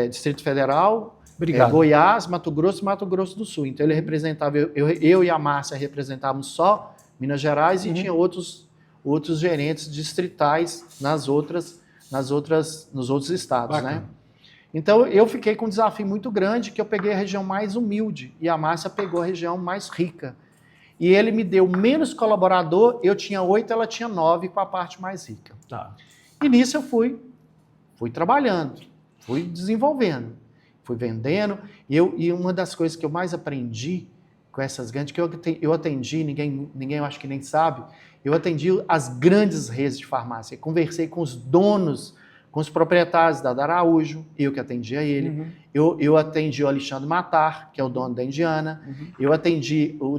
Distrito Federal, Goiás, Mato Grosso e Mato Grosso do Sul. Então ele representava, eu e a Márcia representávamos só Minas Gerais e tinha outros gerentes distritais nos outros estados, né? Então eu fiquei com um desafio muito grande, que eu peguei a região mais humilde e a Márcia pegou a região mais rica. E ele me deu menos colaborador, eu tinha 8, ela tinha 9 com a parte mais rica. E nisso eu fui trabalhando, fui desenvolvendo, fui vendendo. E uma das coisas que eu mais aprendi com essas grandes, que eu atendi, ninguém eu acho que nem sabe, eu atendi as grandes redes de farmácia, conversei com os donos, com os proprietários da Araújo, eu que atendia ele. Eu atendi o Alexandre Matar, que é o dono da Indiana. Eu atendi o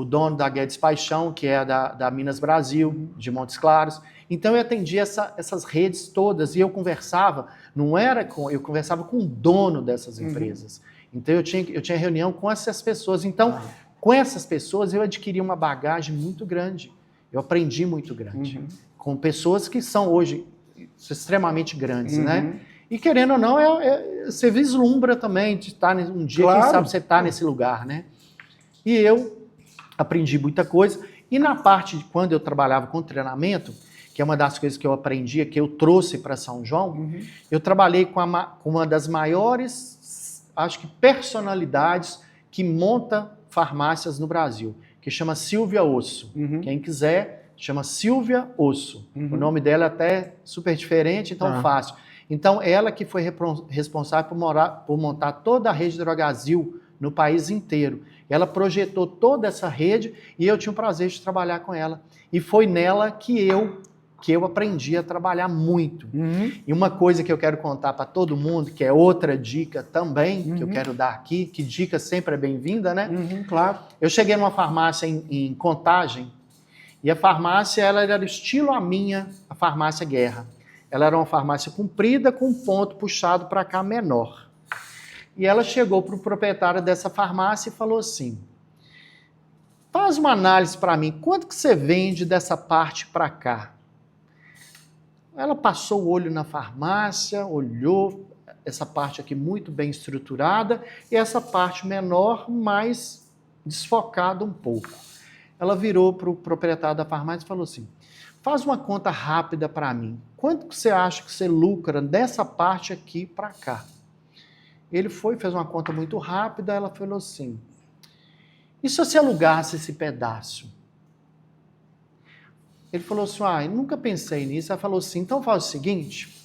dono da Guedes Paixão, que é da Minas Brasil, de Montes Claros. Então eu atendi essas redes todas e eu conversava, eu conversava com o dono dessas empresas. Então eu tinha reunião com essas pessoas. Então, com essas pessoas eu adquiri uma bagagem muito grande. Eu aprendi muito grande. Com pessoas que são hoje extremamente grandes, né? E querendo ou não, você vislumbra também de estar um dia, quem sabe você está nesse lugar, né? E eu aprendi muita coisa. E na parte de quando eu trabalhava com treinamento, que é uma das coisas que eu aprendi, que eu trouxe para São João, eu trabalhei com uma das maiores, acho que, personalidades que monta farmácias no Brasil, que chama Silvia Osso. Quem quiser, chama Silvia Osso. O nome dela é até super diferente, então fácil. Então, ela que foi responsável por montar toda a rede de Drogazil no país inteiro. Ela projetou toda essa rede e eu tinha o prazer de trabalhar com ela. E foi nela que eu aprendi a trabalhar muito. E uma coisa que eu quero contar para todo mundo, que é outra dica também, que eu quero dar aqui, que dica sempre é bem-vinda, né? Claro. Eu cheguei numa farmácia em Contagem, e a farmácia, ela era estilo a minha, a farmácia Guerra. Ela era uma farmácia comprida com um ponto puxado para cá menor. E ela chegou para o proprietário dessa farmácia e falou assim, faz uma análise para mim, quanto que você vende dessa parte para cá? Ela passou o olho na farmácia, olhou essa parte aqui muito bem estruturada e essa parte menor mais desfocada um pouco. Ela virou para o proprietário da farmácia e falou assim, faz uma conta rápida para mim. Quanto que você acha que você lucra dessa parte aqui para cá? Ele fez uma conta muito rápida, ela falou assim, e se você alugasse esse pedaço? Ele falou assim, eu nunca pensei nisso. Ela falou assim, então faz o seguinte,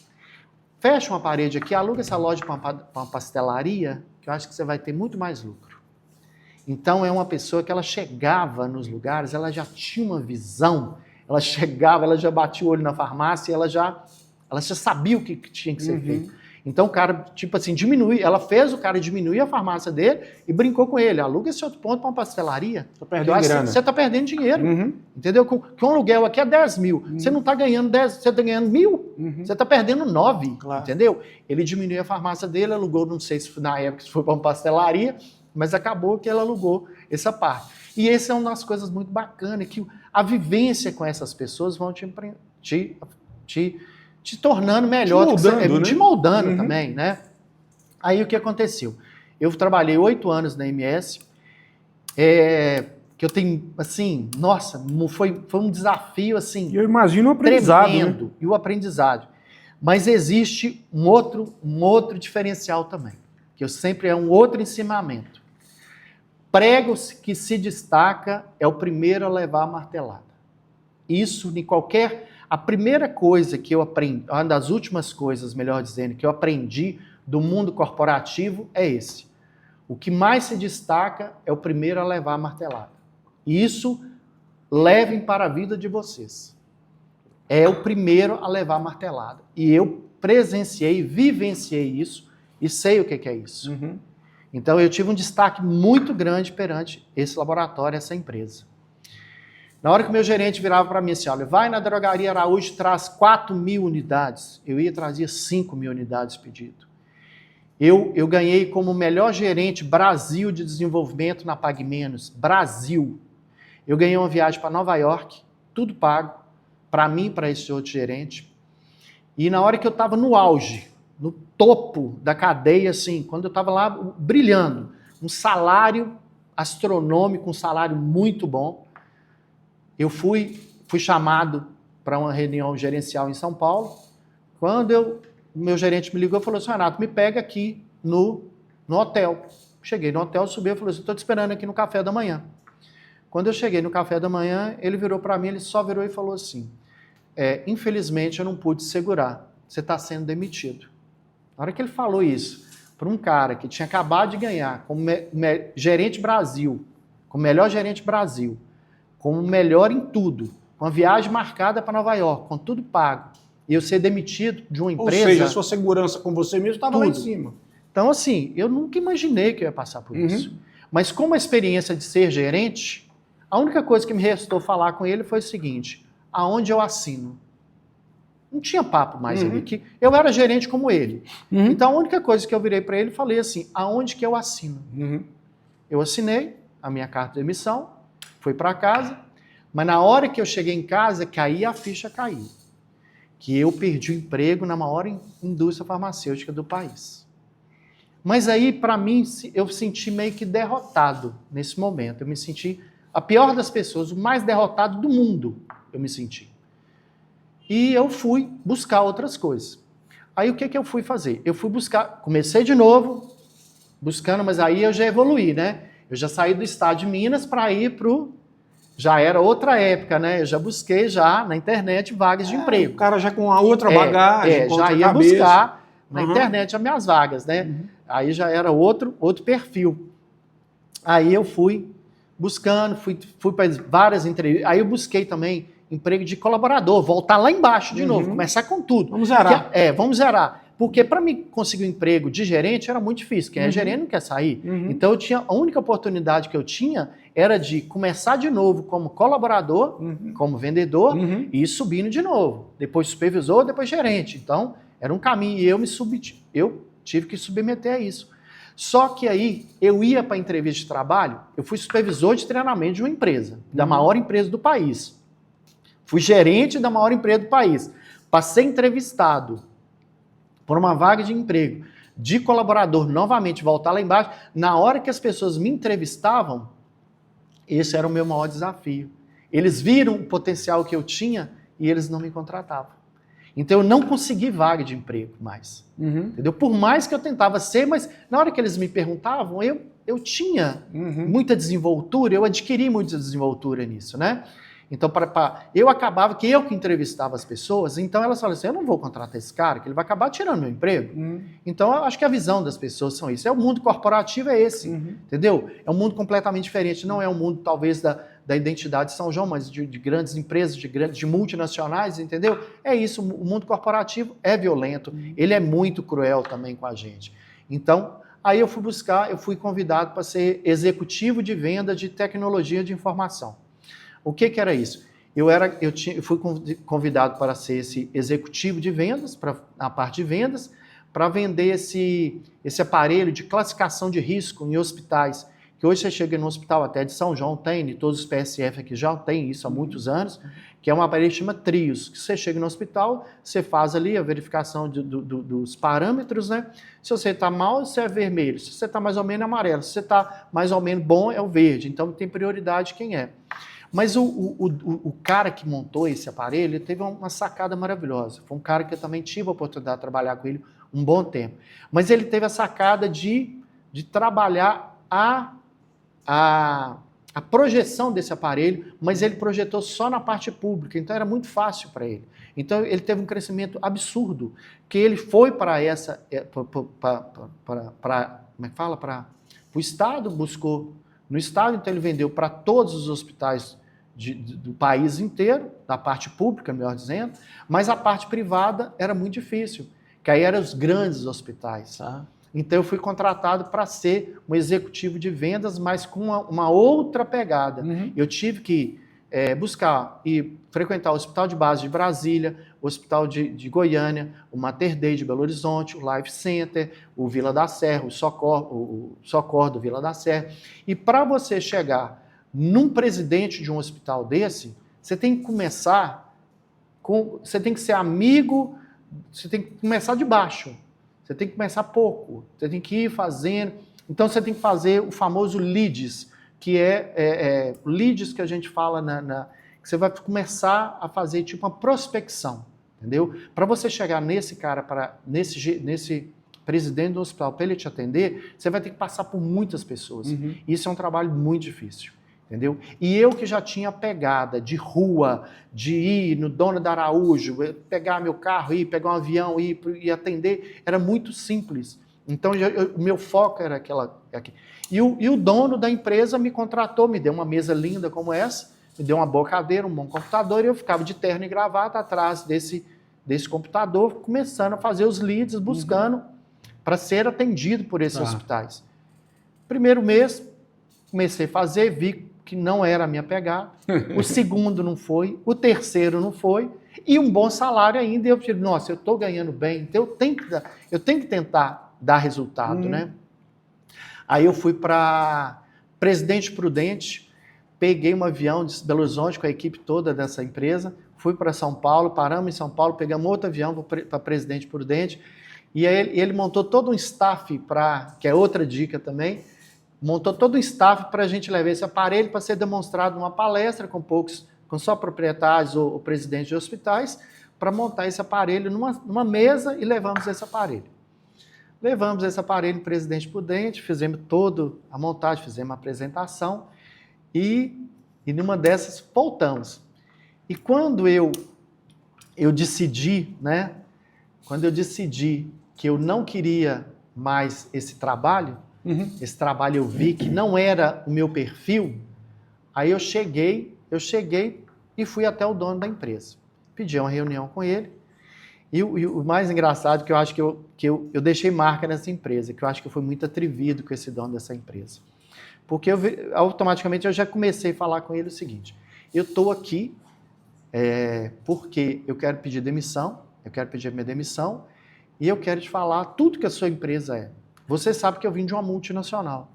fecha uma parede aqui, aluga essa loja para uma pastelaria, que eu acho que você vai ter muito mais lucro. Então é uma pessoa que ela chegava nos lugares, ela já tinha uma visão, ela chegava, ela já batia o olho na farmácia, ela já sabia o que tinha que ser feito. Então o cara, tipo assim, ela fez o cara diminuir a farmácia dele e brincou com ele, aluga esse outro ponto para uma pastelaria. Tô perdendo grana. Você está perdendo dinheiro, entendeu? Que um aluguel aqui é 10 mil, você não está ganhando 10, você está ganhando 1.000, você está perdendo 9, entendeu? Ele diminuiu a farmácia dele, alugou, não sei se na época se foi para uma pastelaria, mas acabou que ela alugou essa parte. E essa é uma das coisas muito bacanas, que a vivência com essas pessoas vão te tornando melhor, te moldando também, né? Aí o que aconteceu? Eu trabalhei 8 anos na MS, que eu tenho, assim, nossa, foi um desafio, assim, eu imagino o aprendizado, tremendo, né? E o aprendizado. Mas existe um outro diferencial também, que eu sempre é um outro ensinamento. Prego que se destaca é o primeiro a levar a martelada. Isso em qualquer... A primeira coisa que eu aprendi, uma das últimas coisas, melhor dizendo, que eu aprendi do mundo corporativo é esse. O que mais se destaca é o primeiro a levar a martelada. E isso levem para a vida de vocês. É o primeiro a levar a martelada. E eu presenciei, vivenciei isso e sei o que é isso. Uhum. Então eu tive um destaque muito grande perante esse laboratório, essa empresa. Na hora que o meu gerente virava para mim assim, olha, vai na Drogaria Araújo, traz 4.000 unidades. Eu ia trazer 5.000 unidades pedido. Eu ganhei como melhor gerente Brasil de desenvolvimento na Pague Menos. Brasil. Eu ganhei uma viagem para Nova York, tudo pago, para mim e para esse outro gerente. E na hora que eu estava no auge, no topo da cadeia, assim, quando eu estava lá brilhando, um salário astronômico, um salário muito bom, eu fui chamado para uma reunião gerencial em São Paulo. Quando o meu gerente me ligou e falou assim, Renato, me pega aqui no hotel. Cheguei no hotel, subi e falou assim, estou te esperando aqui no café da manhã. Quando eu cheguei no café da manhã, ele virou para mim, ele só virou e falou assim, infelizmente eu não pude segurar, você está sendo demitido. Na hora que ele falou isso para um cara que tinha acabado de ganhar como gerente Brasil, como melhor gerente Brasil, como melhor em tudo, com a viagem marcada para Nova York, com tudo pago, e eu ser demitido de uma empresa... Ou seja, a sua segurança com você mesmo estava lá em cima. Então, assim, eu nunca imaginei que eu ia passar por isso. Mas como a experiência de ser gerente, a única coisa que me restou falar com ele foi o seguinte, aonde eu assino? Não tinha papo mais ali, que eu era gerente como ele. Então, a única coisa que eu virei para ele, falei assim, aonde que eu assino? Eu assinei a minha carta de demissão, fui para casa, mas na hora que eu cheguei em casa, que aí a ficha caiu. Que eu perdi o emprego na maior indústria farmacêutica do país. Mas aí, para mim, eu senti meio que derrotado nesse momento. Eu me senti a pior das pessoas, o mais derrotado do mundo, eu me senti. E eu fui buscar outras coisas. Aí o que eu fui fazer? Eu fui buscar, comecei de novo, buscando, mas aí eu já evoluí, né? Eu já saí do estado de Minas para ir já era outra época, né? Eu já busquei já na internet vagas de emprego. O cara já com a outra bagagem, com já outra ia cabeça. buscar na internet as minhas vagas, né? Aí já era outro perfil. Aí eu fui buscando, fui para várias entrevistas. Aí eu busquei também emprego de colaborador, voltar lá embaixo de novo, começar com tudo. Vamos zerar. Vamos zerar. Porque para mim conseguir um emprego de gerente era muito difícil. Quem é gerente não quer sair. Então a única oportunidade que eu tinha era de começar de novo como colaborador, como vendedor, e ir subindo de novo. Depois supervisor, depois gerente. Então era um caminho e eu tive que submeter a isso. Só que aí eu ia para a entrevista de trabalho, eu fui supervisor de treinamento de uma empresa, da maior empresa do país. Fui gerente da maior empresa do país. Passei entrevistado por uma vaga de emprego de colaborador, novamente voltar lá embaixo. Na hora que as pessoas me entrevistavam, esse era o meu maior desafio. Eles viram o potencial que eu tinha e eles não me contratavam. Então eu não consegui vaga de emprego mais. Entendeu? Por mais que eu tentava ser, mas na hora que eles me perguntavam, eu tinha muita desenvoltura, eu adquiri muita desenvoltura nisso, né? Então, eu acabava que eu que entrevistava as pessoas, então elas falavam assim, eu não vou contratar esse cara, que ele vai acabar tirando meu emprego. Então, eu acho que a visão das pessoas são isso. O mundo corporativo é esse, entendeu? É um mundo completamente diferente, não é um mundo, talvez, da identidade de São João, mas de grandes empresas, de multinacionais, entendeu? É isso, o mundo corporativo é violento, ele é muito cruel também com a gente. Então, aí eu fui convidado para ser executivo de venda de tecnologia de informação. O que era isso? Eu fui convidado para ser esse executivo de vendas, na parte de vendas, para vender esse aparelho de classificação de risco em hospitais. que hoje você chega no hospital até de São João, tem, e todos os PSF aqui já tem isso há muitos anos, que é um aparelho que chama Trios, que você chega no hospital, você faz ali a verificação dos parâmetros, né? Se você está mal, você é vermelho. Se você está mais ou menos, é amarelo. Se você está mais ou menos bom, é o verde. Então tem prioridade quem é. Mas o cara que montou esse aparelho, ele teve uma sacada maravilhosa. Foi um cara que eu também tive a oportunidade de trabalhar com ele um bom tempo. Mas ele teve a sacada de trabalhar a projeção desse aparelho, mas ele projetou só na parte pública, então era muito fácil para ele. Então ele teve um crescimento absurdo, que ele foi para essa, como é que fala? Para o Estado, buscou no Estado, então ele vendeu para todos os hospitais do país inteiro, da parte pública, melhor dizendo, mas a parte privada era muito difícil, que aí eram os grandes hospitais. Então eu fui contratado para ser um executivo de vendas, mas com uma outra pegada. Eu tive que buscar e frequentar o Hospital de Base de Brasília, o Hospital de Goiânia, o Mater Dei de Belo Horizonte, o Life Center, o Vila da Serra, o Socorro do Vila da Serra. E para você chegar num presidente de um hospital desse, você tem que começar você tem que ser amigo, você tem que começar de baixo. Você tem que começar pouco, você tem que ir fazendo. Então você tem que fazer o famoso leads, que leads que a gente fala que você vai começar a fazer tipo uma prospecção, entendeu? Para você chegar nesse cara, nesse presidente do hospital, para ele te atender, você vai ter que passar por muitas pessoas. Isso é um trabalho muito difícil, entendeu? E eu que já tinha pegada de rua, de ir no Dono da Araújo, pegar meu carro, ir pegar um avião, ir e atender, era muito simples. Então, o meu foco era aqui. E o dono da empresa me contratou, me deu uma mesa linda como essa, me deu uma boa cadeira, um bom computador, e eu ficava de terno e gravata atrás desse computador, começando a fazer os leads, buscando para ser atendido por esses hospitais. Primeiro mês, comecei a fazer, vi que não era a minha pegada, o segundo não foi, o terceiro não foi, e um bom salário ainda, e eu falei, nossa, eu estou ganhando bem, então eu tenho que tentar dar resultado, né? Aí eu fui para Presidente Prudente, peguei um avião de Belo Horizonte com a equipe toda dessa empresa, fui para São Paulo, paramos em São Paulo, pegamos outro avião para Presidente Prudente, e aí ele montou todo um staff que é outra dica também, montou todo um staff para a gente levar esse aparelho para ser demonstrado numa palestra com só proprietários ou presidentes de hospitais, para montar esse aparelho numa mesa e levamos esse aparelho. Levamos esse aparelho no Presidente Prudente, fizemos toda a montagem, fizemos a apresentação e numa dessas voltamos. E quando eu decidi, né? Quando eu decidi que eu não queria mais esse trabalho eu vi que não era o meu perfil, aí eu cheguei e fui até o dono da empresa. Pedi uma reunião com ele. E o mais engraçado que eu acho que eu deixei marca nessa empresa, que eu acho que eu fui muito atrevido com esse dono dessa empresa. Porque automaticamente eu já comecei a falar com ele o seguinte, eu estou aqui porque eu quero pedir demissão, eu quero pedir minha demissão e eu quero te falar tudo que a sua empresa é. Você sabe que eu vim de uma multinacional.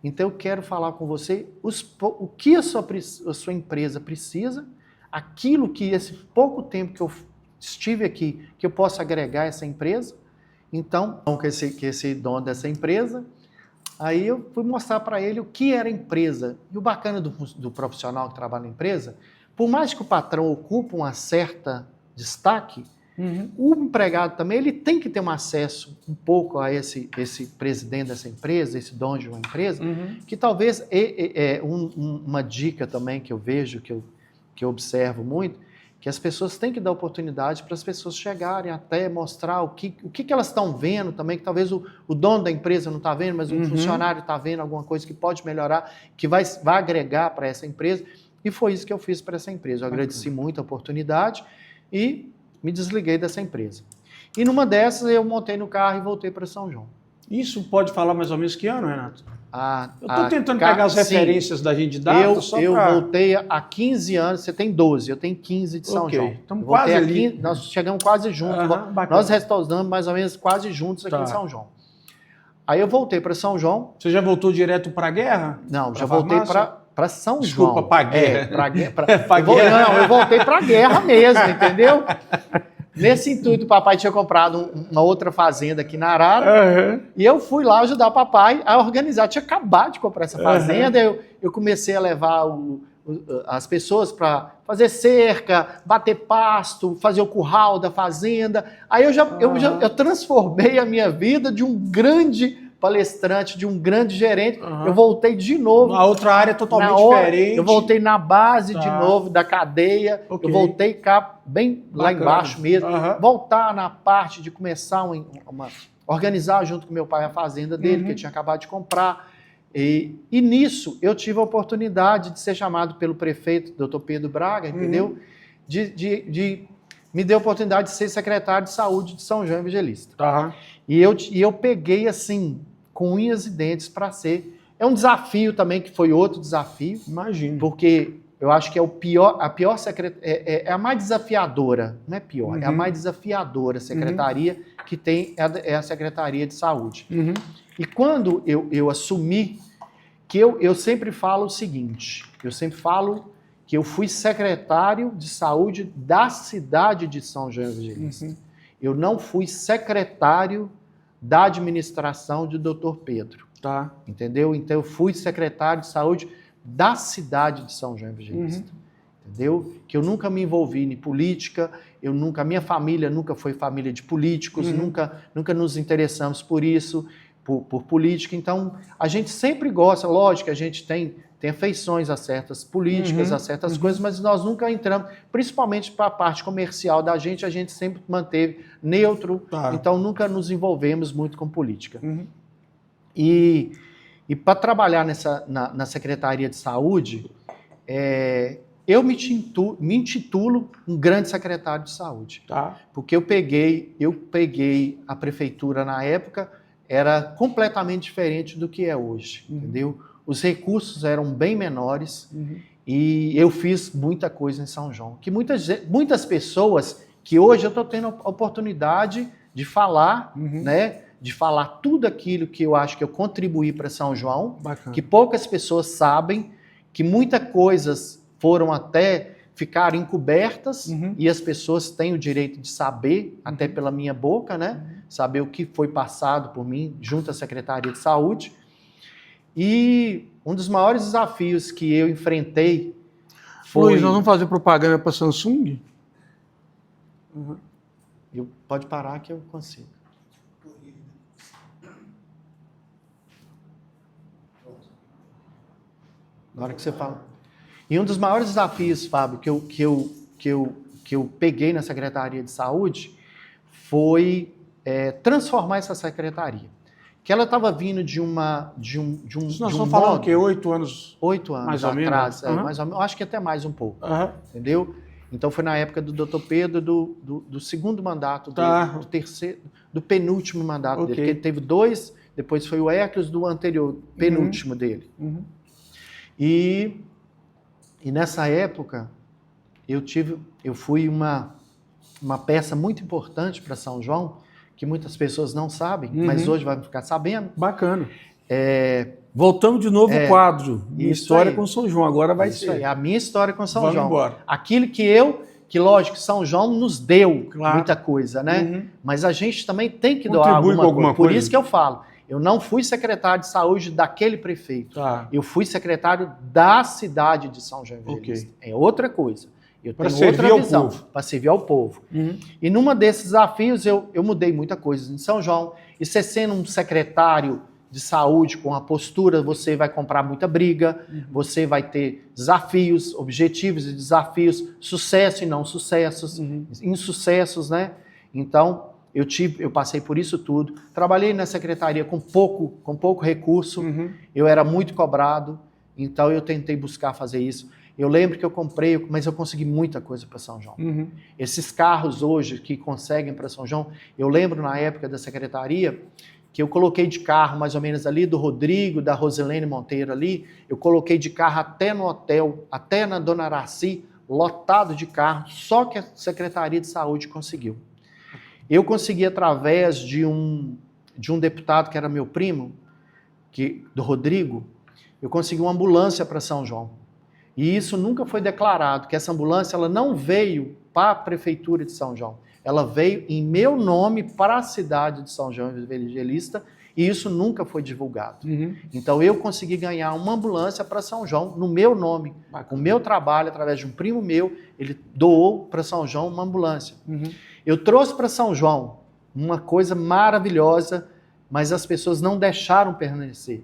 Então eu quero falar com você o que a sua empresa precisa, aquilo que esse pouco tempo que eu estive aqui, que eu posso agregar essa empresa. Então, que esse dono dessa empresa, aí eu fui mostrar para ele o que era a empresa. E o bacana do profissional que trabalha na empresa, por mais que o patrão ocupe um certo destaque, o empregado também ele tem que ter um acesso um pouco a esse presidente dessa empresa, esse dono de uma empresa, que talvez uma dica também que eu vejo, que eu observo muito, que as pessoas têm que dar oportunidade para as pessoas chegarem até mostrar o que elas estão vendo também, que talvez o dono da empresa não está vendo, mas o funcionário está vendo alguma coisa que pode melhorar, que vai agregar para essa empresa. E foi isso que eu fiz para essa empresa. Eu agradeci muito a oportunidade e me desliguei dessa empresa. E numa dessas eu montei no carro e voltei para São João. Isso pode falar mais ou menos que ano, Renato? Eu estou tentando pegar as referências da rede de dados. Eu voltei há 15 anos, você tem 12, eu tenho 15 de São João. Estamos quase ali. Nós chegamos quase juntos. Nós retornamos mais ou menos quase juntos aqui em São João. Aí eu voltei para São João. Você já voltou direto para a guerra? Não, já voltei para São João. Desculpa, para a guerra. Não, eu voltei para a guerra mesmo, entendeu? Nesse intuito, o papai tinha comprado uma outra fazenda aqui na Arara, e eu fui lá ajudar o papai a organizar. Tinha acabado de comprar essa fazenda, eu comecei a levar as pessoas para fazer cerca, bater pasto, fazer o curral da fazenda. Aí eu transformei a minha vida de um grande palestrante, de um grande gerente. Eu voltei de novo. Na outra área totalmente diferente. Eu voltei na base de novo da cadeia. Eu voltei cá, bem lá embaixo mesmo. Voltar na parte de começar organizar junto com meu pai a fazenda dele, que eu tinha acabado de comprar. E nisso eu tive a oportunidade de ser chamado pelo prefeito, Dr. Pedro Braga, entendeu? Me deu a oportunidade de ser secretário de saúde de São João Evangelista. E eu peguei assim, com unhas e dentes para ser. É um desafio também, que foi outro desafio. Imagino. Porque eu acho que a pior secretaria, é a mais desafiadora, não é pior, é a mais desafiadora secretaria que tem, é a Secretaria de Saúde. E quando eu assumi, que eu sempre falo o seguinte, eu sempre falo que eu fui secretário de saúde da cidade de São João Evangelista. Eu não fui secretário da administração de Dr. Pedro. Entendeu? Então eu fui secretário de saúde da cidade de São João Evangelista. Entendeu? Que eu nunca me envolvi em política, a minha família nunca foi família de políticos, nunca nos interessamos por isso, por política. Então, a gente sempre gosta, lógico, a gente tem afeições a certas políticas, a certas coisas, mas nós nunca entramos, principalmente para a parte comercial da gente, a gente sempre manteve neutro, então nunca nos envolvemos muito com política. E para trabalhar na Secretaria de Saúde, eu me intitulo um grande secretário de saúde. Porque eu peguei a prefeitura na época, era completamente diferente do que é hoje, entendeu? Os recursos eram bem menores e eu fiz muita coisa em São João. Que muitas pessoas, que hoje eu estou tendo a oportunidade de falar, né? De falar tudo aquilo que eu acho que eu contribuí para São João, que poucas pessoas sabem, que muitas coisas foram até ficar encobertas e as pessoas têm o direito de saber, até pela minha boca, né? Saber o que foi passado por mim junto à Secretaria de Saúde. E um dos maiores desafios que eu enfrentei foi... Luiz, nós vamos fazer propaganda para a Samsung? Pode parar que eu consigo. Na hora que você fala. E um dos maiores desafios, Fábio, que eu peguei na Secretaria de Saúde foi transformar essa secretaria. Que ela estava vindo de um nós estamos falando o quê? 8 anos? 8 anos mais ou atrás. Menos? Mais ou menos, acho que até mais um pouco. Entendeu? Então foi na época do Dr. Pedro, do segundo mandato dele, do penúltimo mandato dele. Porque ele teve 2, depois foi o Hércules do anterior, penúltimo dele. E nessa época, eu fui uma peça muito importante para São João, que muitas pessoas não sabem, mas hoje vai ficar sabendo. Bacana. Voltamos de novo ao quadro. Minha história com São João. Agora vai ser. Aí, a minha história com São João. Vamos embora. Aquilo que lógico, São João nos deu muita coisa, né? Mas a gente também tem que doar alguma coisa. Por isso que eu falo. Eu não fui secretário de saúde daquele prefeito. Eu fui secretário da cidade de São João Evangelista. É outra coisa. Eu tenho outra visão. Para servir ao povo. E numa desses desafios, eu mudei muita coisa em São João. E você sendo um secretário de saúde com a postura, você vai comprar muita briga, você vai ter desafios, objetivos e desafios, sucesso e não sucessos, insucessos, né? Então, eu passei por isso tudo. Trabalhei na secretaria com pouco recurso, eu era muito cobrado, então eu tentei buscar fazer isso. Eu lembro que eu comprei, mas eu consegui muita coisa para São João. Esses carros hoje que conseguem para São João, eu lembro na época da secretaria que eu coloquei de carro mais ou menos ali do Rodrigo, da Rosilene Monteiro ali, eu coloquei de carro até no hotel, até na Dona Araci, lotado de carro, só que a Secretaria de Saúde conseguiu. Eu consegui através de de um deputado que era meu primo, do Rodrigo, eu consegui uma ambulância para São João. E isso nunca foi declarado, que essa ambulância ela não veio para a Prefeitura de São João. Ela veio em meu nome para a cidade de São João Evangelista, e isso nunca foi divulgado. Então eu consegui ganhar uma ambulância para São João no meu nome. Com o meu trabalho, através de um primo meu, ele doou para São João uma ambulância. Eu trouxe para São João uma coisa maravilhosa, mas as pessoas não deixaram permanecer.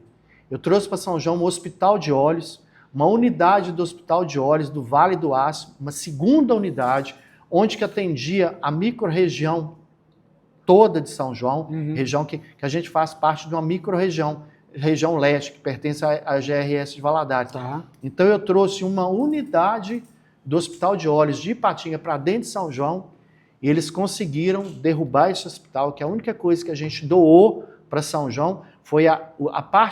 Eu trouxe para São João um hospital de olhos, uma unidade do Hospital de Olhos do Vale do Aço, uma segunda unidade, onde que atendia a microrregião toda de São João, região que a gente faz parte de uma microrregião, região leste, que pertence à GRS de Valadares. Então eu trouxe uma unidade do Hospital de Olhos de Ipatinga para dentro de São João, e eles conseguiram derrubar esse hospital, que a única coisa que a gente doou para São João foi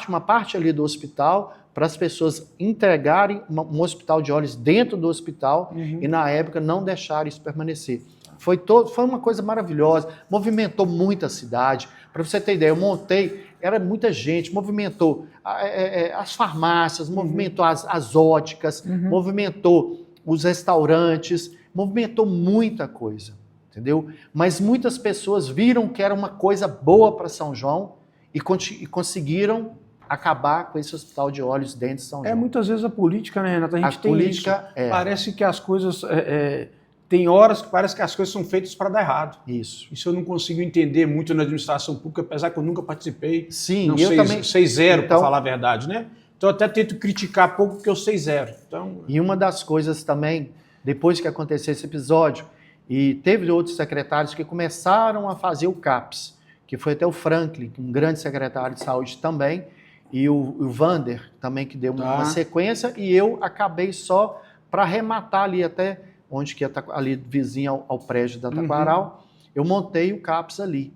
uma parte ali do hospital, para as pessoas entregarem um hospital de olhos dentro do hospital e, na época, não deixarem isso permanecer. Foi uma coisa maravilhosa, movimentou muito a cidade. Para você ter ideia, eu montei, era muita gente, movimentou as farmácias, movimentou as óticas, movimentou os restaurantes, movimentou muita coisa, entendeu? Mas muitas pessoas viram que era uma coisa boa para São João e conseguiram acabar com esse hospital de olhos dentro de São João. Muitas vezes a política, né, Renato? A gente tem política isso. Parece que as coisas... tem horas que parece que as coisas são feitas para dar errado. Isso. Isso eu não consigo entender muito na administração pública, apesar que eu nunca participei. Sim, não eu também. Sei zero, para falar a verdade, né? Então eu até tento criticar pouco porque eu sei zero. Então... E uma das coisas também, depois que aconteceu esse episódio, e teve outros secretários que começaram a fazer o CAPS, que foi até o Franklin, um grande secretário de saúde também, e o Vander também, que deu uma sequência, e eu acabei só para arrematar ali até onde que é ali vizinho ao prédio da Taquaral, eu montei o CAPS ali.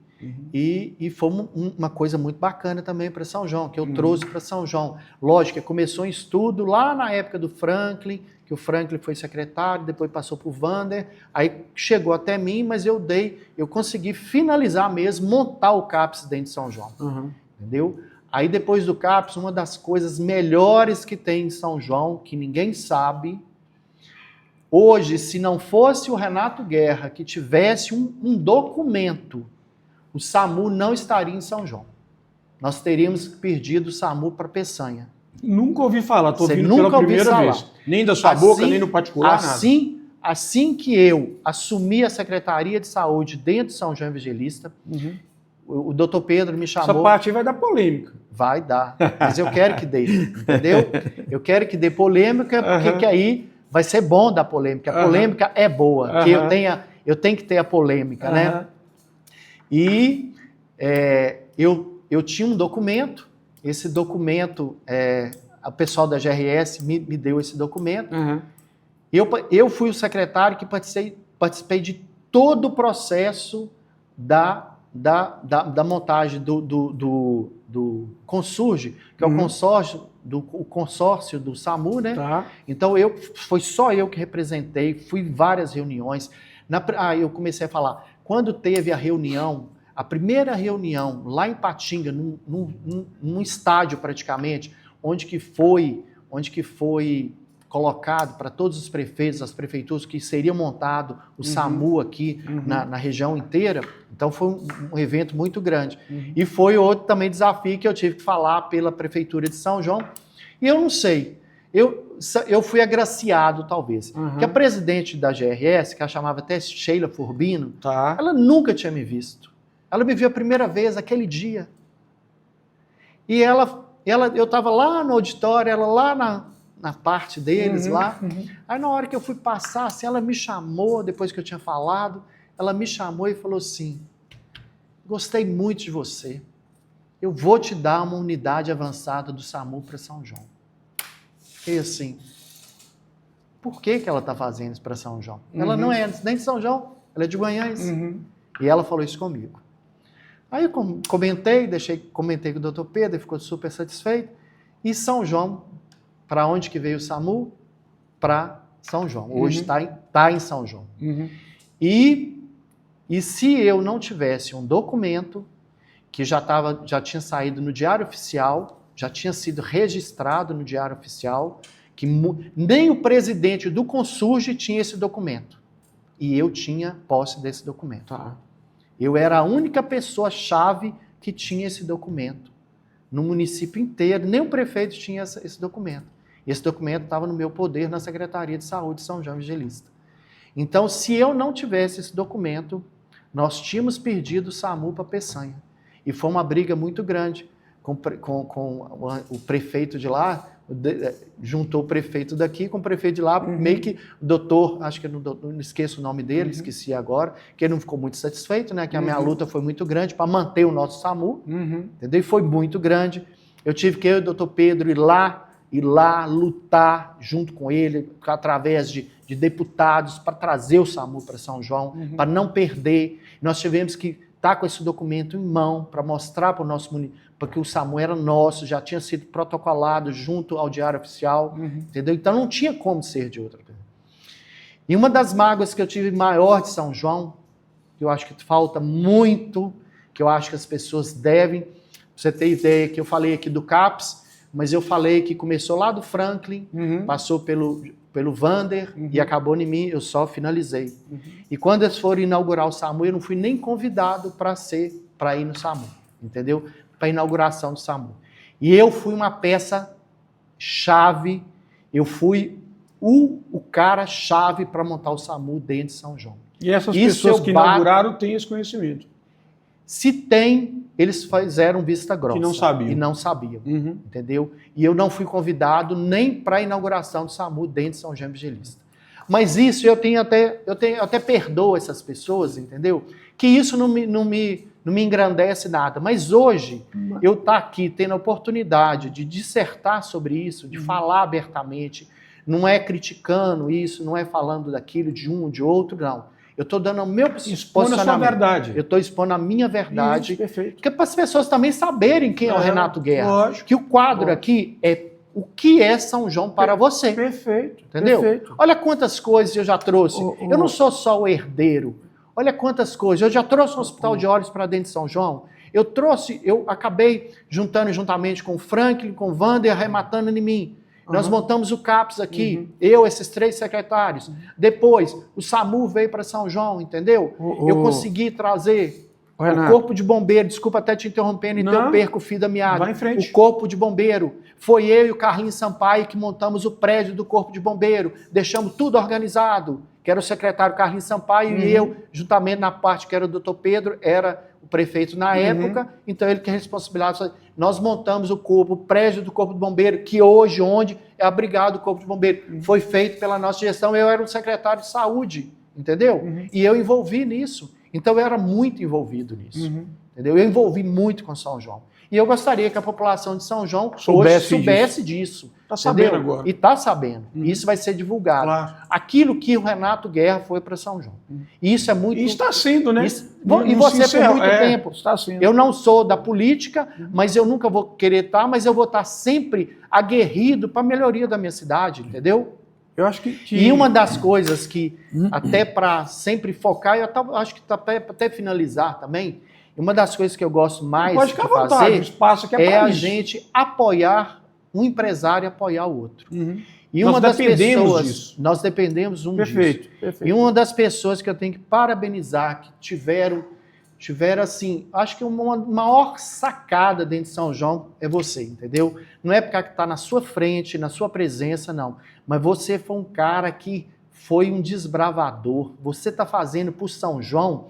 E foi uma coisa muito bacana também para São João, que eu trouxe para São João. Lógico que começou em estudo lá na época do Franklin, que o Franklin foi secretário, depois passou para o Vander, aí chegou até mim, mas eu consegui finalizar mesmo, montar o CAPS dentro de São João. Entendeu? Aí depois do CAPS, uma das coisas melhores que tem em São João, que ninguém sabe, hoje, se não fosse o Renato Guerra que tivesse um documento, o SAMU não estaria em São João. Nós teríamos perdido o SAMU para Peçanha. Nunca ouvi falar, estou ouvindo pela primeira vez. Nem da sua boca, nem no particular, nada. Assim que eu assumi a Secretaria de Saúde dentro de São João Evangelista, o doutor Pedro me chamou... Essa parte aí vai dar polêmica. Vai dar, mas eu quero que dê, entendeu? Eu quero que dê polêmica, porque que aí vai ser bom dar polêmica. A polêmica é boa, que eu tenho que ter a polêmica, né? E eu tinha um documento, esse documento, o pessoal da GRS me deu esse documento. Eu fui o secretário que participei de todo o processo da montagem do Consurge, que é o consórcio do SAMU, né? Então foi só eu que representei, fui em várias reuniões. Eu comecei a falar, quando teve a primeira reunião lá em Ipatinga, num estádio praticamente, onde que foi colocado para todos os prefeitos, as prefeituras, que seria montado o SAMU aqui na região inteira. Então foi um evento muito grande. E foi outro também desafio que eu tive que falar pela Prefeitura de São João. E eu não sei, eu fui agraciado talvez. Que a presidente da GRS, que ela chamava até Sheila Furbino, ela nunca tinha me visto. Ela me viu a primeira vez aquele dia. E eu estava lá no auditório, ela lá na parte deles lá. Aí na hora que eu fui passar, assim, ela me chamou, depois que eu tinha falado, ela me chamou e falou assim, gostei muito de você, eu vou te dar uma unidade avançada do SAMU para São João. Fiquei assim, por que ela está fazendo isso para São João? Ela não é nem de São João, ela é de Guanhães. E ela falou isso comigo. Aí eu comentei com o doutor Pedro, ele ficou super satisfeito. E São João, para onde que veio o SAMU? Para São João. Hoje está em São João. E se eu não tivesse um documento que já tinha saído no Diário Oficial, já tinha sido registrado no Diário Oficial, que nem o presidente do Consurge tinha esse documento. E eu tinha posse desse documento. Tá. Eu era a única pessoa-chave que tinha esse documento. No município inteiro, nem o prefeito tinha esse documento. Esse documento estava no meu poder na Secretaria de Saúde de São João Evangelista. Então, se eu não tivesse esse documento, nós tínhamos perdido o SAMU para Peçanha. E foi uma briga muito grande com o prefeito de lá, juntou o prefeito daqui com o prefeito de lá, meio que o doutor, acho que não esqueço o nome dele, esqueci agora, que ele não ficou muito satisfeito, né? Que a minha luta foi muito grande para manter o nosso SAMU, entendeu? E foi muito grande. Eu tive que eu e o doutor Pedro ir lá lutar junto com ele, através de deputados, para trazer o SAMU para São João, para não perder. Nós tivemos que estar com esse documento em mão para mostrar para o nosso município, porque o SAMU era nosso, já tinha sido protocolado junto ao Diário Oficial, entendeu? Então não tinha como ser de outra coisa. E uma das mágoas que eu tive maior de São João, que eu acho que falta muito, que eu acho que as pessoas devem, pra você ter ideia, que eu falei aqui do CAPS, mas eu falei que começou lá do Franklin, passou pelo Vander e acabou em mim, eu só finalizei. E quando eles foram inaugurar o SAMU, eu não fui nem convidado para ir no SAMU, entendeu? Para a inauguração do SAMU. E eu fui uma peça-chave, eu fui o cara-chave para montar o SAMU dentro de São João. E essas pessoas que inauguraram têm esse conhecimento? Se tem, eles fizeram vista grossa. Que não sabiam. E não sabiam, entendeu? E eu não fui convidado nem para a inauguração do SAMU dentro de São João Evangelista. Mas isso eu até perdoo essas pessoas, entendeu? Que isso não me engrandece nada. Mas hoje, eu estar aqui tendo a oportunidade de dissertar sobre isso, de falar abertamente, não é criticando isso, não é falando daquilo, de um ou de outro, não. Eu estou dando o meu expondo a sua verdade. Eu estou expondo a minha verdade. Isso, perfeito. Porque para as pessoas também saberem quem é o Renato Guerra. Lógico. Que o quadro aqui é o que é São João para você. Perfeito. Entendeu? Perfeito. Olha quantas coisas eu já trouxe. Eu não sou só o herdeiro. Olha quantas coisas. Eu já trouxe um hospital de olhos para dentro de São João. Eu acabei juntamente com o Franklin, com o Wander, arrematando em mim. Nós montamos o CAPS aqui, esses 3 secretários. Depois, o SAMU veio para São João, entendeu? Eu consegui trazer o Corpo de Bombeiro, desculpa até te interrompendo, então eu perco o fio da meada. Vai em frente. O Corpo de Bombeiro. Foi eu e o Carlinhos Sampaio que montamos o prédio do Corpo de Bombeiro. Deixamos tudo organizado, que era o secretário Carlinhos Sampaio e eu, juntamente na parte que era o doutor Pedro, era o prefeito na época, então ele que é responsável. Nós montamos o prédio do Corpo de Bombeiro, que hoje, onde é a Brigada do Corpo de Bombeiro, foi feito pela nossa gestão. Eu era o secretário de saúde, entendeu? E eu envolvi nisso. Então eu era muito envolvido nisso, entendeu? Eu envolvi muito com São João. E eu gostaria que a população de São João soubesse disso. Está sabendo agora. E está sabendo. E isso vai ser divulgado. Claro. Aquilo que o Renato Guerra foi para São João. E isso é muito... E está sendo, né? E você por muito tempo. Está sendo. Eu não sou da política, mas eu nunca vou querer estar, mas eu vou estar sempre aguerrido para a melhoria da minha cidade, entendeu? Eu acho que... E uma das coisas que, até para sempre focar, eu acho que até finalizar também, uma das coisas que eu gosto mais de fazer espaço aqui é a gente apoiar um empresário e apoiar o outro. E uma das pessoas, disso. Nós dependemos disso. Perfeito. E uma das pessoas que eu tenho que parabenizar, que tiveram assim, acho que uma maior sacada dentro de São João é você, entendeu? Não é porque está na sua frente, na sua presença, não. Mas você foi um cara que foi um desbravador. Você está fazendo por São João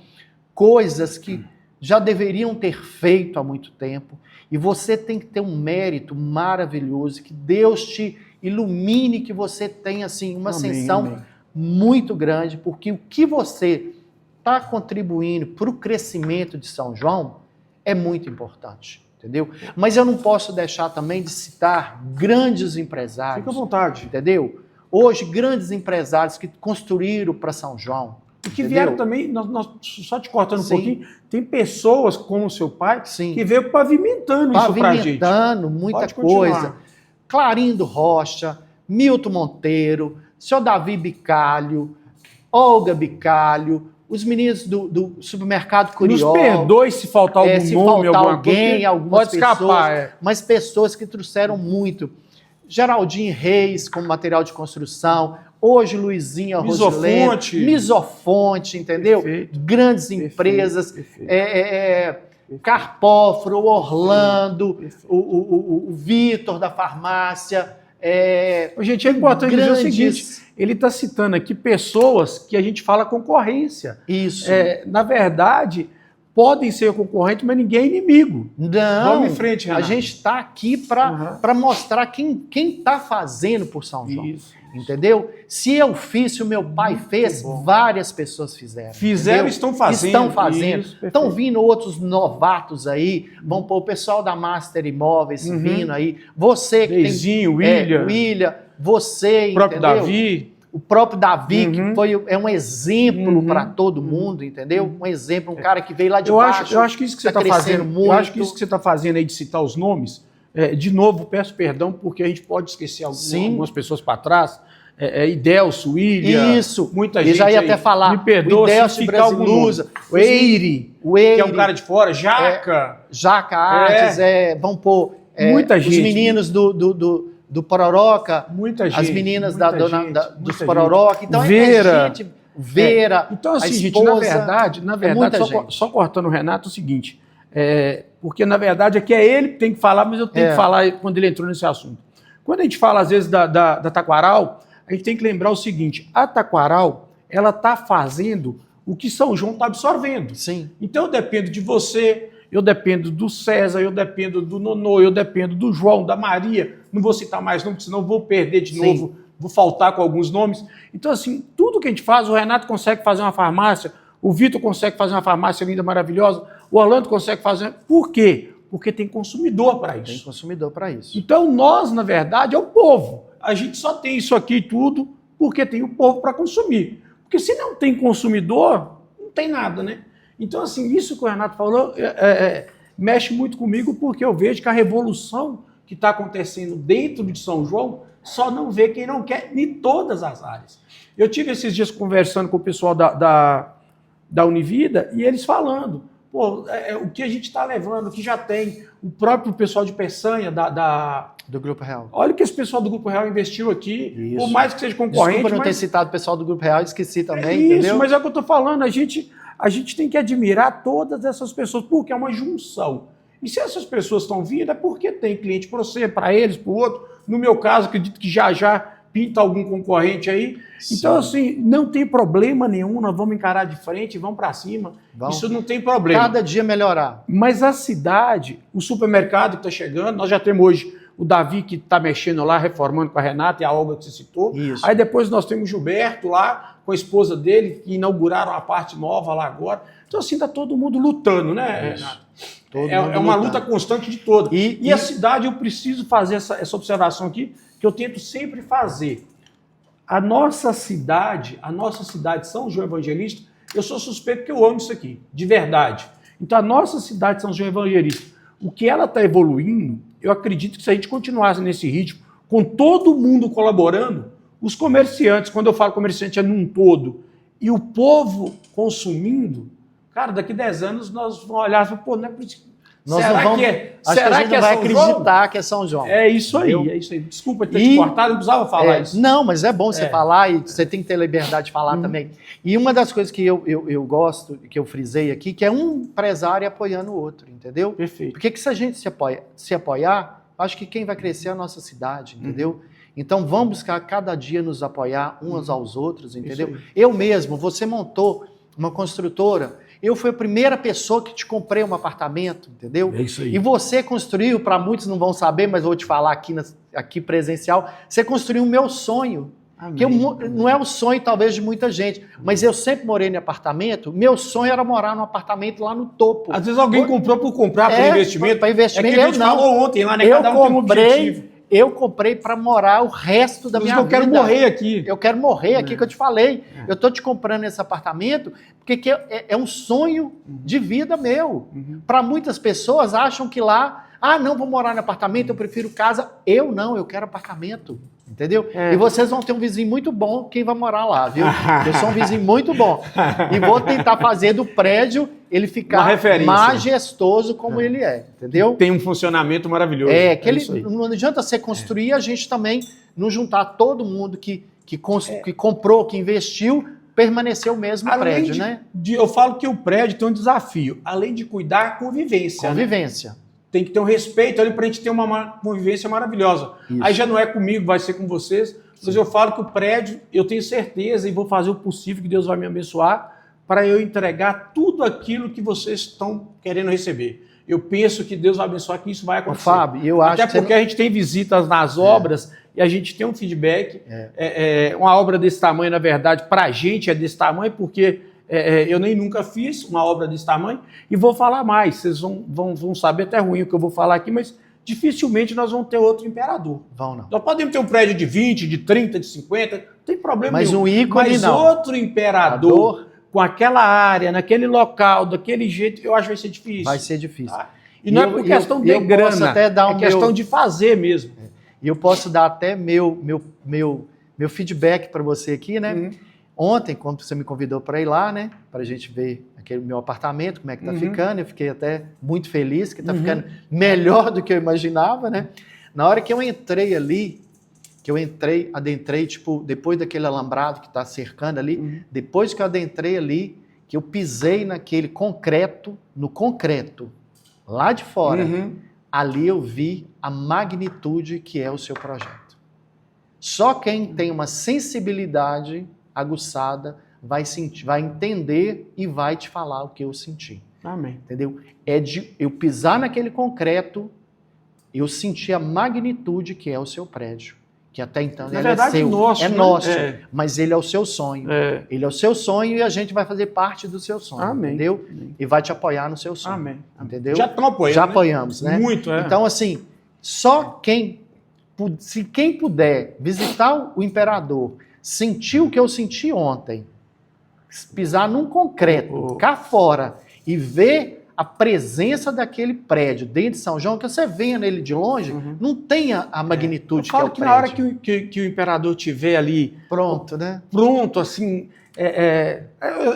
coisas que já deveriam ter feito há muito tempo. E você tem que ter um mérito maravilhoso, que Deus te ilumine, que você tenha assim, uma ascensão muito grande, porque o que você está contribuindo para o crescimento de São João é muito importante, entendeu? Mas eu não posso deixar também de citar grandes empresários. Fica à vontade. Entendeu? Hoje, grandes empresários que construíram para São João. E que vieram também, só te cortando um pouquinho, tem pessoas como o seu pai que veio pavimentando isso pra gente. Pavimentando muita coisa. Clarindo Rocha, Milton Monteiro, seu Davi Bicalho, Olga Bicalho, os meninos do supermercado Curió. Nos perdoe se faltar algum se nome, faltar alguma alguém, coisa, algumas pode escapar. pessoas, mas pessoas que trouxeram muito. Geraldinho Reis, como material de construção. Hoje, Luizinha Rosilene. Misofonte, entendeu? Perfeito. Grandes empresas. Perfeito. Carpóforo, Orlando, o Vitor da farmácia. Gente, é importante dizer o seguinte, ele está citando aqui pessoas que a gente fala concorrência. Isso. Na verdade, podem ser concorrentes, mas ninguém é inimigo. Não, vamos em frente, Renato. A gente está aqui para mostrar quem está fazendo por São João. Isso. Entendeu? Se eu fiz, se o meu pai fez, várias pessoas fizeram. Fizeram e estão fazendo. Estão fazendo. Isso, estão vindo outros novatos aí. Vão pôr o pessoal da Master Imóveis vindo aí. Você que Deizinho, tem... William. William, você, o próprio entendeu? Davi. O próprio Davi, que é um exemplo para todo mundo, entendeu? Um exemplo, um cara que veio lá de baixo. Eu acho que isso que você está fazendo, muito. Eu acho que isso que você está fazendo aí de citar os nomes, de novo, peço perdão, porque a gente pode esquecer algumas pessoas para trás. Idelso, William, isso, muita gente. Eu já ia aí, até falar. Me perdoa se ficar algum nome. O Eire, que é um cara de fora, Jaca. Jaca Artes, vão pôr muita gente, os meninos do Pororoca, muita gente, as meninas dos gente. Pororoca. Então Vera. Vera. Então, assim, gente, na verdade só cortando o Renato, é o seguinte, porque na verdade aqui é ele que tem que falar, mas eu tenho que falar quando ele entrou nesse assunto. Quando a gente fala, às vezes, da Taquaral, a gente tem que lembrar o seguinte, a Taquaral, ela está fazendo o que São João está absorvendo. Sim. Então eu dependo de você, eu dependo do César, eu dependo do Nonô, eu dependo do João, da Maria, não vou citar mais nomes, senão vou perder de novo, vou faltar com alguns nomes. Então, assim, tudo que a gente faz, o Renato consegue fazer uma farmácia, o Vitor consegue fazer uma farmácia linda, maravilhosa, o Orlando consegue fazer... Por quê? Porque tem consumidor para isso. Tem consumidor para isso. Então, nós, na verdade, é o povo. A gente só tem isso aqui tudo porque tem o povo para consumir. Porque se não tem consumidor, não tem nada, né? Então, assim, isso que o Renato falou mexe muito comigo porque eu vejo que a revolução que está acontecendo dentro de São João só não vê quem não quer em todas as áreas. Eu tive esses dias conversando com o pessoal da Univida e eles falando, o que a gente está levando, o que já tem, o próprio pessoal de Peçanha do Grupo Real. Olha o que esse pessoal do Grupo Real investiu aqui, isso. Por mais que seja concorrente... Desculpa não ter citado o pessoal do Grupo Real, esqueci também, isso, entendeu? Mas é o que eu estou falando, a gente tem que admirar todas essas pessoas, porque é uma junção. E se essas pessoas estão vindo, é porque tem cliente para você, para eles, para o outro. No meu caso, acredito que já pinta algum concorrente aí. Sim. Então, assim, não tem problema nenhum, nós vamos encarar de frente, vamos para cima. Isso não tem problema. Cada dia melhorar. Mas a cidade, o supermercado que está chegando, nós já temos hoje o Davi que está mexendo lá, reformando com a Renata e a Olga que você citou. Isso. Aí depois nós temos o Gilberto lá, com a esposa dele, que inauguraram a parte nova lá agora. Então, assim, está todo mundo lutando, né, Renato? É uma luta constante de todos. E a cidade, eu preciso fazer essa observação aqui, que eu tento sempre fazer. A nossa cidade, São João Evangelista, eu sou suspeito porque eu amo isso aqui, de verdade. Então, a nossa cidade, São João Evangelista, o que ela está evoluindo, eu acredito que se a gente continuasse nesse ritmo, com todo mundo colaborando, os comerciantes, quando eu falo comerciante é num todo, e o povo consumindo, cara, daqui 10 anos nós vamos olhar e falar, pô, não é possível. Será que é São acreditar que é São João. É isso aí, é isso aí. Desculpa ter te cortado, eu precisava falar isso. Não, mas é bom você falar e você tem que ter liberdade de falar também. E uma das coisas que eu gosto, que eu frisei aqui, que é um empresário apoiando o outro, entendeu? Perfeito. Porque se a gente se apoiar, acho que quem vai crescer é a nossa cidade, entendeu? Então vamos buscar cada dia nos apoiar uns aos outros, entendeu? Eu mesmo, você montou uma construtora, eu fui a primeira pessoa que te comprei um apartamento, entendeu? É isso aí. E você construiu, para muitos não vão saber, mas vou te falar aqui presencial, você construiu o meu sonho. Amém. Que não é o sonho, talvez, de muita gente, mas eu sempre morei em apartamento, meu sonho era morar num apartamento lá no topo. Às vezes alguém comprou por comprar, para investimento. Para investimento, é que a gente falou ontem, lá na cada um tem um objetivo. Eu comprei para morar o resto da minha vida. Eu quero morrer aqui. Eu quero morrer aqui, que eu te falei. Eu estou te comprando esse apartamento porque é um sonho de vida meu. Para muitas pessoas acham que lá, não, vou morar no apartamento, eu prefiro casa. Eu não, eu quero apartamento. entendeu? E vocês vão ter um vizinho muito bom, quem vai morar lá, viu? Eu sou um vizinho muito bom. E vou tentar fazer do prédio ele ficar majestoso como ele é, entendeu? Tem um funcionamento maravilhoso. Não adianta você construir a gente também não juntar todo mundo que comprou, que investiu, permaneceu o mesmo prédio, né? Eu falo que o prédio tem um desafio, além de cuidar, a convivência. Convivência. Né? Tem que ter um respeito ali para a gente ter uma convivência maravilhosa. Isso. Aí já não é comigo, vai ser com vocês, mas eu falo que o prédio, eu tenho certeza e vou fazer o possível, que Deus vai me abençoar, para eu entregar tudo aquilo que vocês estão querendo receber. Eu penso que Deus vai abençoar, que isso vai acontecer. Fábio, eu acho Até porque a gente tem visitas nas obras e a gente tem um feedback. Uma obra desse tamanho, na verdade, para a gente é desse tamanho, porque eu nem nunca fiz uma obra desse tamanho. E vou falar mais, vocês vão saber até ruim o que eu vou falar aqui, mas dificilmente nós vamos ter outro imperador. Não. Nós podemos ter um prédio de 20, de 30, de 50, não tem problema nenhum. Mas um ícone mas não. Outro imperador com aquela área, naquele local, daquele jeito, eu acho que vai ser difícil. Vai ser difícil. Tá? E não é por questão de grana, é questão de fazer mesmo. E eu posso dar até meu feedback para você aqui, né? Ontem, quando você me convidou para ir lá, né? Para a gente ver aquele meu apartamento, como é que tá ficando, eu fiquei até muito feliz, que tá ficando melhor do que eu imaginava, né? Na hora que eu entrei ali, adentrei, tipo, depois daquele alambrado que tá cercando ali, depois que eu adentrei ali, que eu pisei naquele concreto, lá de fora, ali eu vi a magnitude que é o seu projeto. Só quem tem uma sensibilidade aguçada vai entender e vai te falar o que eu senti. Amém. Entendeu? Eu pisar naquele concreto, eu senti a magnitude que é o seu prédio. Que até então ele é seu. É nosso, mas ele é o seu sonho. Ele é o seu sonho e a gente vai fazer parte do seu sonho. Amém. Entendeu? E vai te apoiar no seu sonho. Amém. Entendeu? Já estão apoiando. Já apoiamos, né? Muito, Então, assim, se quem puder visitar o Imperador, sentir o que eu senti ontem, pisar num concreto, cá fora, e ver a presença daquele prédio dentro de São João, que você venha nele de longe, não tem a magnitude que é o prédio. Eu falo que na hora que o imperador estiver ali... Pronto, né? Pronto, assim... É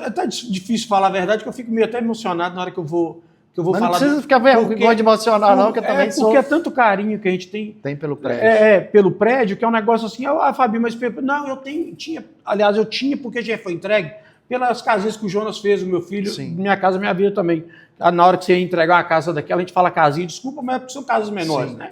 até difícil falar a verdade, que eu fico meio até emocionado na hora que eu vou Mas falar... não precisa ficar vergonha de emocionar, não, que eu também sou... Porque é tanto carinho que a gente tem... Tem pelo prédio. Pelo prédio, que é um negócio assim... Fabinho, mas... Não, eu tinha, porque já foi entregue... Pelas casinhas que o Jonas fez, o meu filho, Minha Casa Minha Vida também. Na hora que você entregar uma casa daquela, a gente fala casinha, desculpa, mas são casas menores, né?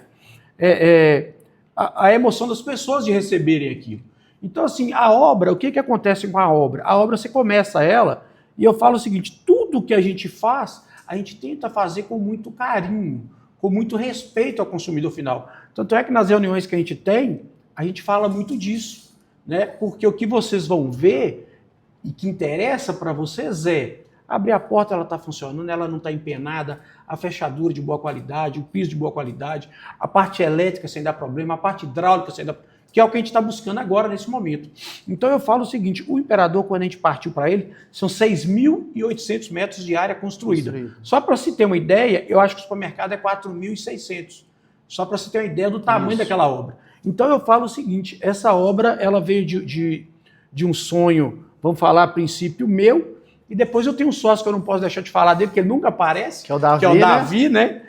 A emoção das pessoas de receberem aquilo. Então, assim, a obra, o que acontece com a obra? A obra, você começa ela, e eu falo o seguinte, tudo que a gente faz, a gente tenta fazer com muito carinho, com muito respeito ao consumidor final. Tanto é que nas reuniões que a gente fala muito disso, né? Porque o que vocês vão ver e que interessa para vocês abrir a porta, ela está funcionando, ela não está empenada, a fechadura de boa qualidade, o piso de boa qualidade, a parte elétrica sem dar problema, a parte hidráulica sem dar... que é o que a gente está buscando agora, nesse momento. Então eu falo o seguinte, o Imperador, quando a gente partiu para ele, são 6.800 metros de área construída. Só para você ter uma ideia, eu acho que o supermercado é 4.600. Só para você ter uma ideia do tamanho daquela obra. Então eu falo o seguinte, essa obra, ela veio de um sonho, vamos falar a princípio meu, e depois eu tenho um sócio que eu não posso deixar de falar dele, porque ele nunca aparece, que é o Davi, né?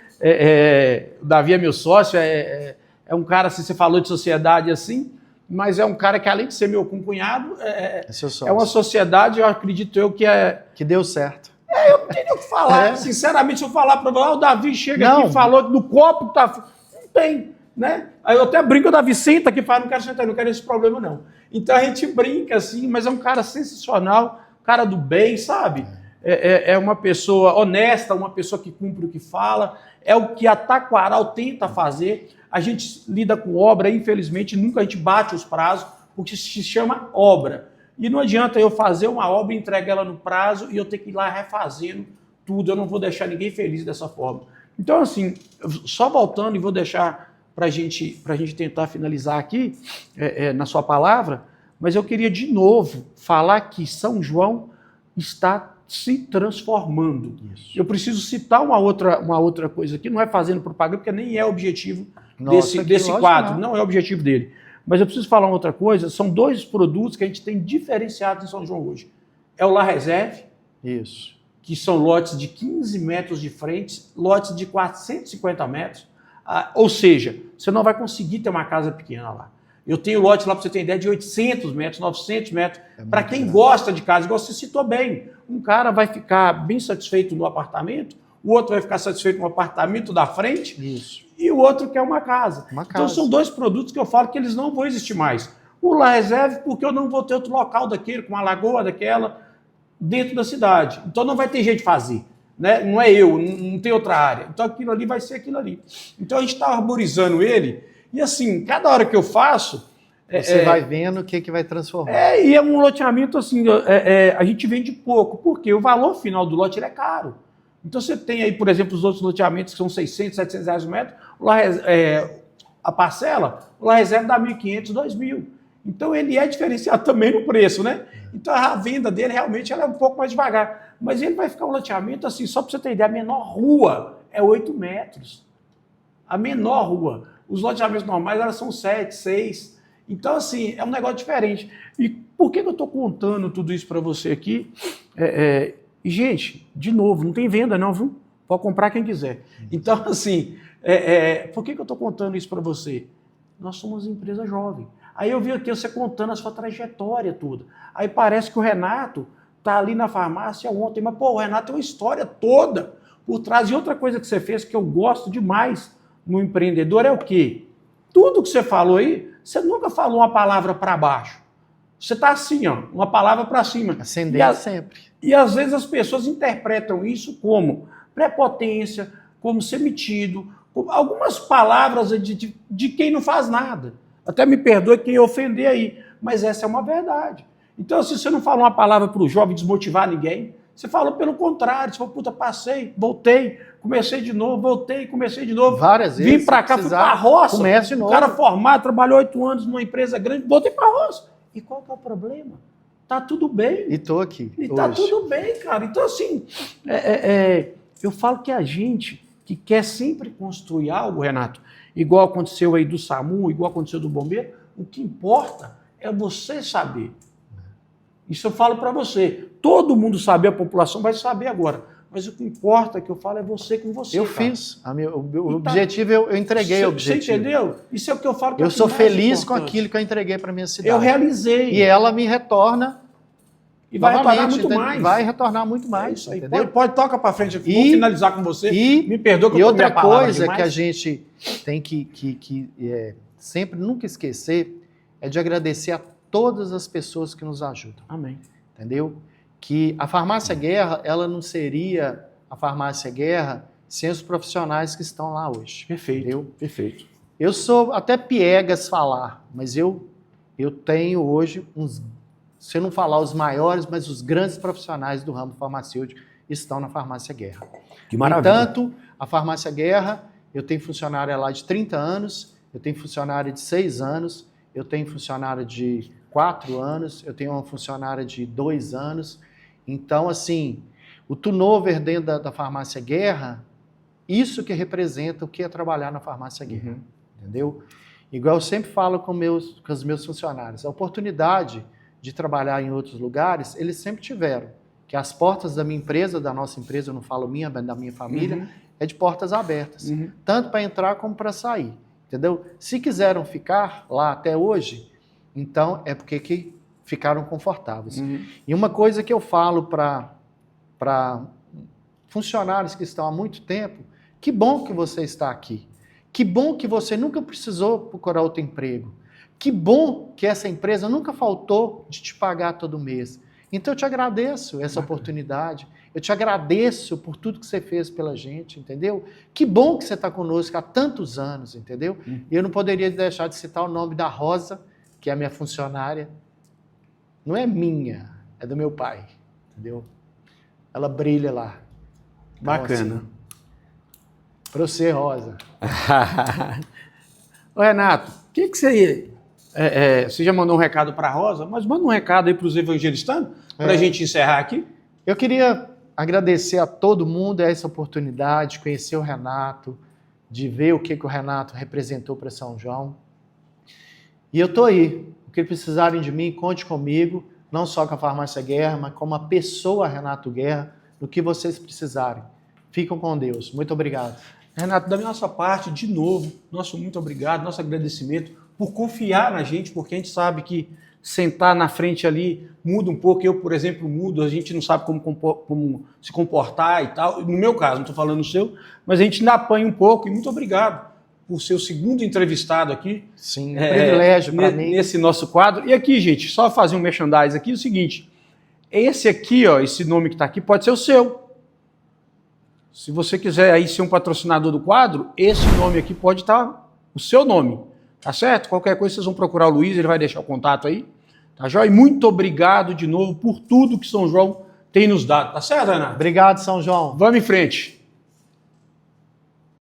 O Davi é meu sócio, é um cara, assim, você falou de sociedade assim, mas é um cara que, além de ser meu concunhado, é uma sociedade, eu acredito que deu certo. Eu não tenho o que falar, sinceramente, se eu falar para você, o Davi chega aqui e falou do copo, tá... Não tem, né? Aí eu até brinco, o Davi senta aqui e fala, não quero sentar, não quero esse problema, não. Então a gente brinca assim, mas é um cara sensacional, cara do bem, sabe? É uma pessoa honesta, uma pessoa que cumpre o que fala, é o que a Taquaral tenta fazer. A gente lida com obra, infelizmente, nunca a gente bate os prazos, porque se chama obra. E não adianta eu fazer uma obra e entregar ela no prazo e eu ter que ir lá refazendo tudo, eu não vou deixar ninguém feliz dessa forma. Então, assim, só voltando e vou deixar para a gente tentar finalizar aqui, na sua palavra, mas eu queria de novo falar que São João está se transformando. Isso. Eu preciso citar uma outra coisa aqui, não é fazendo propaganda, porque nem é o objetivo desse quadro, não é o objetivo dele. Mas eu preciso falar uma outra coisa, são 2 produtos que a gente tem diferenciados em São João hoje. É o La Reserve, Isso. que são lotes de 15 metros de frente, lotes de 450 metros, ou seja, você não vai conseguir ter uma casa pequena lá. Eu tenho lote lá, para você ter ideia, de 800 metros, 900 metros, para quem gosta de casa, igual você citou bem. Um cara vai ficar bem satisfeito no apartamento, o outro vai ficar satisfeito no apartamento da frente, Isso. e o outro quer uma casa. Uma Então casa. são 2 produtos que eu falo que eles não vão existir mais. O La Reserve, porque eu não vou ter outro local daquele, com uma lagoa daquela, dentro da cidade. Então não vai ter jeito de fazer. Né? Não é eu, não tem outra área. Então aquilo ali vai ser aquilo ali. Então a gente está arborizando ele, e assim, cada hora que eu faço... Você vai vendo o que vai transformar. E é um loteamento assim, a gente vende pouco, porque o valor final do lote ele é caro. Então você tem aí, por exemplo, os outros loteamentos que são 600, 700 reais o metro, a parcela, o La Reserve dá 1.500, 2.000. Então ele é diferenciado também no preço, né? Então a venda dele realmente ela é um pouco mais devagar. Mas ele vai ficar um loteamento assim, só para você ter ideia, a menor rua é 8 metros. A menor rua. Os loteamentos normais elas são 7, 6. Então, assim, é um negócio diferente. E por que eu estou contando tudo isso para você aqui? E, gente, de novo, não tem venda não, viu? Pode comprar quem quiser. Então, assim, por que eu estou contando isso para você? Nós somos uma empresa jovem. Aí eu vi aqui você contando a sua trajetória toda. Aí parece que o Renato está ali na farmácia ontem, mas, pô, o Renato tem uma história toda por trás. E outra coisa que você fez que eu gosto demais no empreendedor é o quê? Tudo que você falou aí, você nunca falou uma palavra para baixo. Você está assim, ó, uma palavra para cima. Ascendendo sempre. E às vezes as pessoas interpretam isso como prepotência, como ser metido, como algumas palavras de quem não faz nada. Até me perdoe quem ofender aí, mas essa é uma verdade. Então, se você não falou uma palavra para o jovem desmotivar ninguém, você falou pelo contrário, você falou, puta, passei, voltei, comecei de novo, voltei, comecei de novo. Várias vezes. Vim para cá, fui para a roça. Comece de novo. O cara formado, trabalhou 8 anos numa empresa grande, voltei para a roça. E qual que é o problema? Tá tudo bem. E tô aqui. E hoje. tá tudo bem, cara. Então, assim, eu falo que a gente que quer sempre construir algo, Renato, igual aconteceu aí do SAMU, igual aconteceu do bombeiro, o que importa é você saber. Isso eu falo para você. Todo mundo sabe, a população vai saber agora. Mas o que importa, que eu falo, é você com você. Eu cara. fiz. O objetivo, eu entreguei o objetivo. Você entendeu? Isso é o que eu falo. Que eu sou feliz com importante. aquilo que eu entreguei para minha cidade. Eu realizei. E ela me retorna. E vai retornar muito mais. Vai retornar muito mais. Isso aí. Entendeu? Pode tocar para frente. Vou finalizar com você. Me perdoa que eu E outra coisa demais. que a gente tem que sempre nunca esquecer é de agradecer a todas as pessoas que nos ajudam. Amém. Entendeu? Que a Farmácia Guerra, ela não seria a Farmácia Guerra sem os profissionais que estão lá hoje. Perfeito. Entendeu? Perfeito. Eu sou até piegas falar, mas eu tenho hoje se eu não falar os maiores, mas os grandes profissionais do ramo farmacêutico estão na Farmácia Guerra. Que maravilha. Entanto, a Farmácia Guerra, eu tenho funcionária lá de 30 anos, eu tenho funcionária de 6 anos, eu tenho funcionária de 4 anos, eu tenho uma funcionária de 2 anos. Então, assim, o turnover dentro da Farmácia Guerra, isso que representa o que é trabalhar na Farmácia Guerra, entendeu? Igual eu sempre falo com os meus funcionários, a oportunidade de trabalhar em outros lugares, eles sempre tiveram, que as portas da minha empresa, da nossa empresa, eu não falo minha, mas da minha família, é de portas abertas, tanto para entrar como para sair, entendeu? Se quiseram ficar lá até hoje, então é porque que ficaram confortáveis. E uma coisa que eu falo para funcionários que estão há muito tempo, que bom que você está aqui. Que bom que você nunca precisou procurar outro emprego. Que bom que essa empresa nunca faltou de te pagar todo mês. Então eu te agradeço essa oportunidade. Eu te agradeço por tudo que você fez pela gente, entendeu? Que bom que você está conosco há tantos anos, entendeu? E eu não poderia deixar de citar o nome da Rosa, que é a minha funcionária. Não é minha, é do meu pai, entendeu? Ela brilha lá. Então, bacana. Assim, para você, Rosa. Ô, Renato, o que você... você já mandou um recado para a Rosa, mas manda um recado aí para os evangelistas, para a gente encerrar aqui. Eu queria agradecer a todo mundo essa oportunidade de conhecer o Renato, de ver o que o Renato representou para São João. E eu estou aí. O que precisarem de mim, conte comigo, não só com a Farmácia Guerra, mas como a pessoa Renato Guerra, no que vocês precisarem. Ficam com Deus. Muito obrigado. Renato, da nossa parte, de novo, nosso muito obrigado, nosso agradecimento por confiar na gente, porque a gente sabe que sentar na frente ali muda um pouco. Eu, por exemplo, mudo, a gente não sabe como se comportar e tal. No meu caso, não estou falando no seu, mas a gente ainda apanha um pouco. E muito obrigado por ser o segundo entrevistado aqui. Sim, privilégio para mim. Nesse nosso quadro. E aqui, gente, só fazer um merchandising aqui, o seguinte, esse aqui, ó, esse nome que está aqui, pode ser o seu. Se você quiser aí ser um patrocinador do quadro, esse nome aqui pode estar o seu nome, tá certo? Qualquer coisa vocês vão procurar o Luiz, ele vai deixar o contato aí, tá joia? E muito obrigado de novo por tudo que São João tem nos dado, tá certo, Renato? Obrigado, São João. Vamos em frente.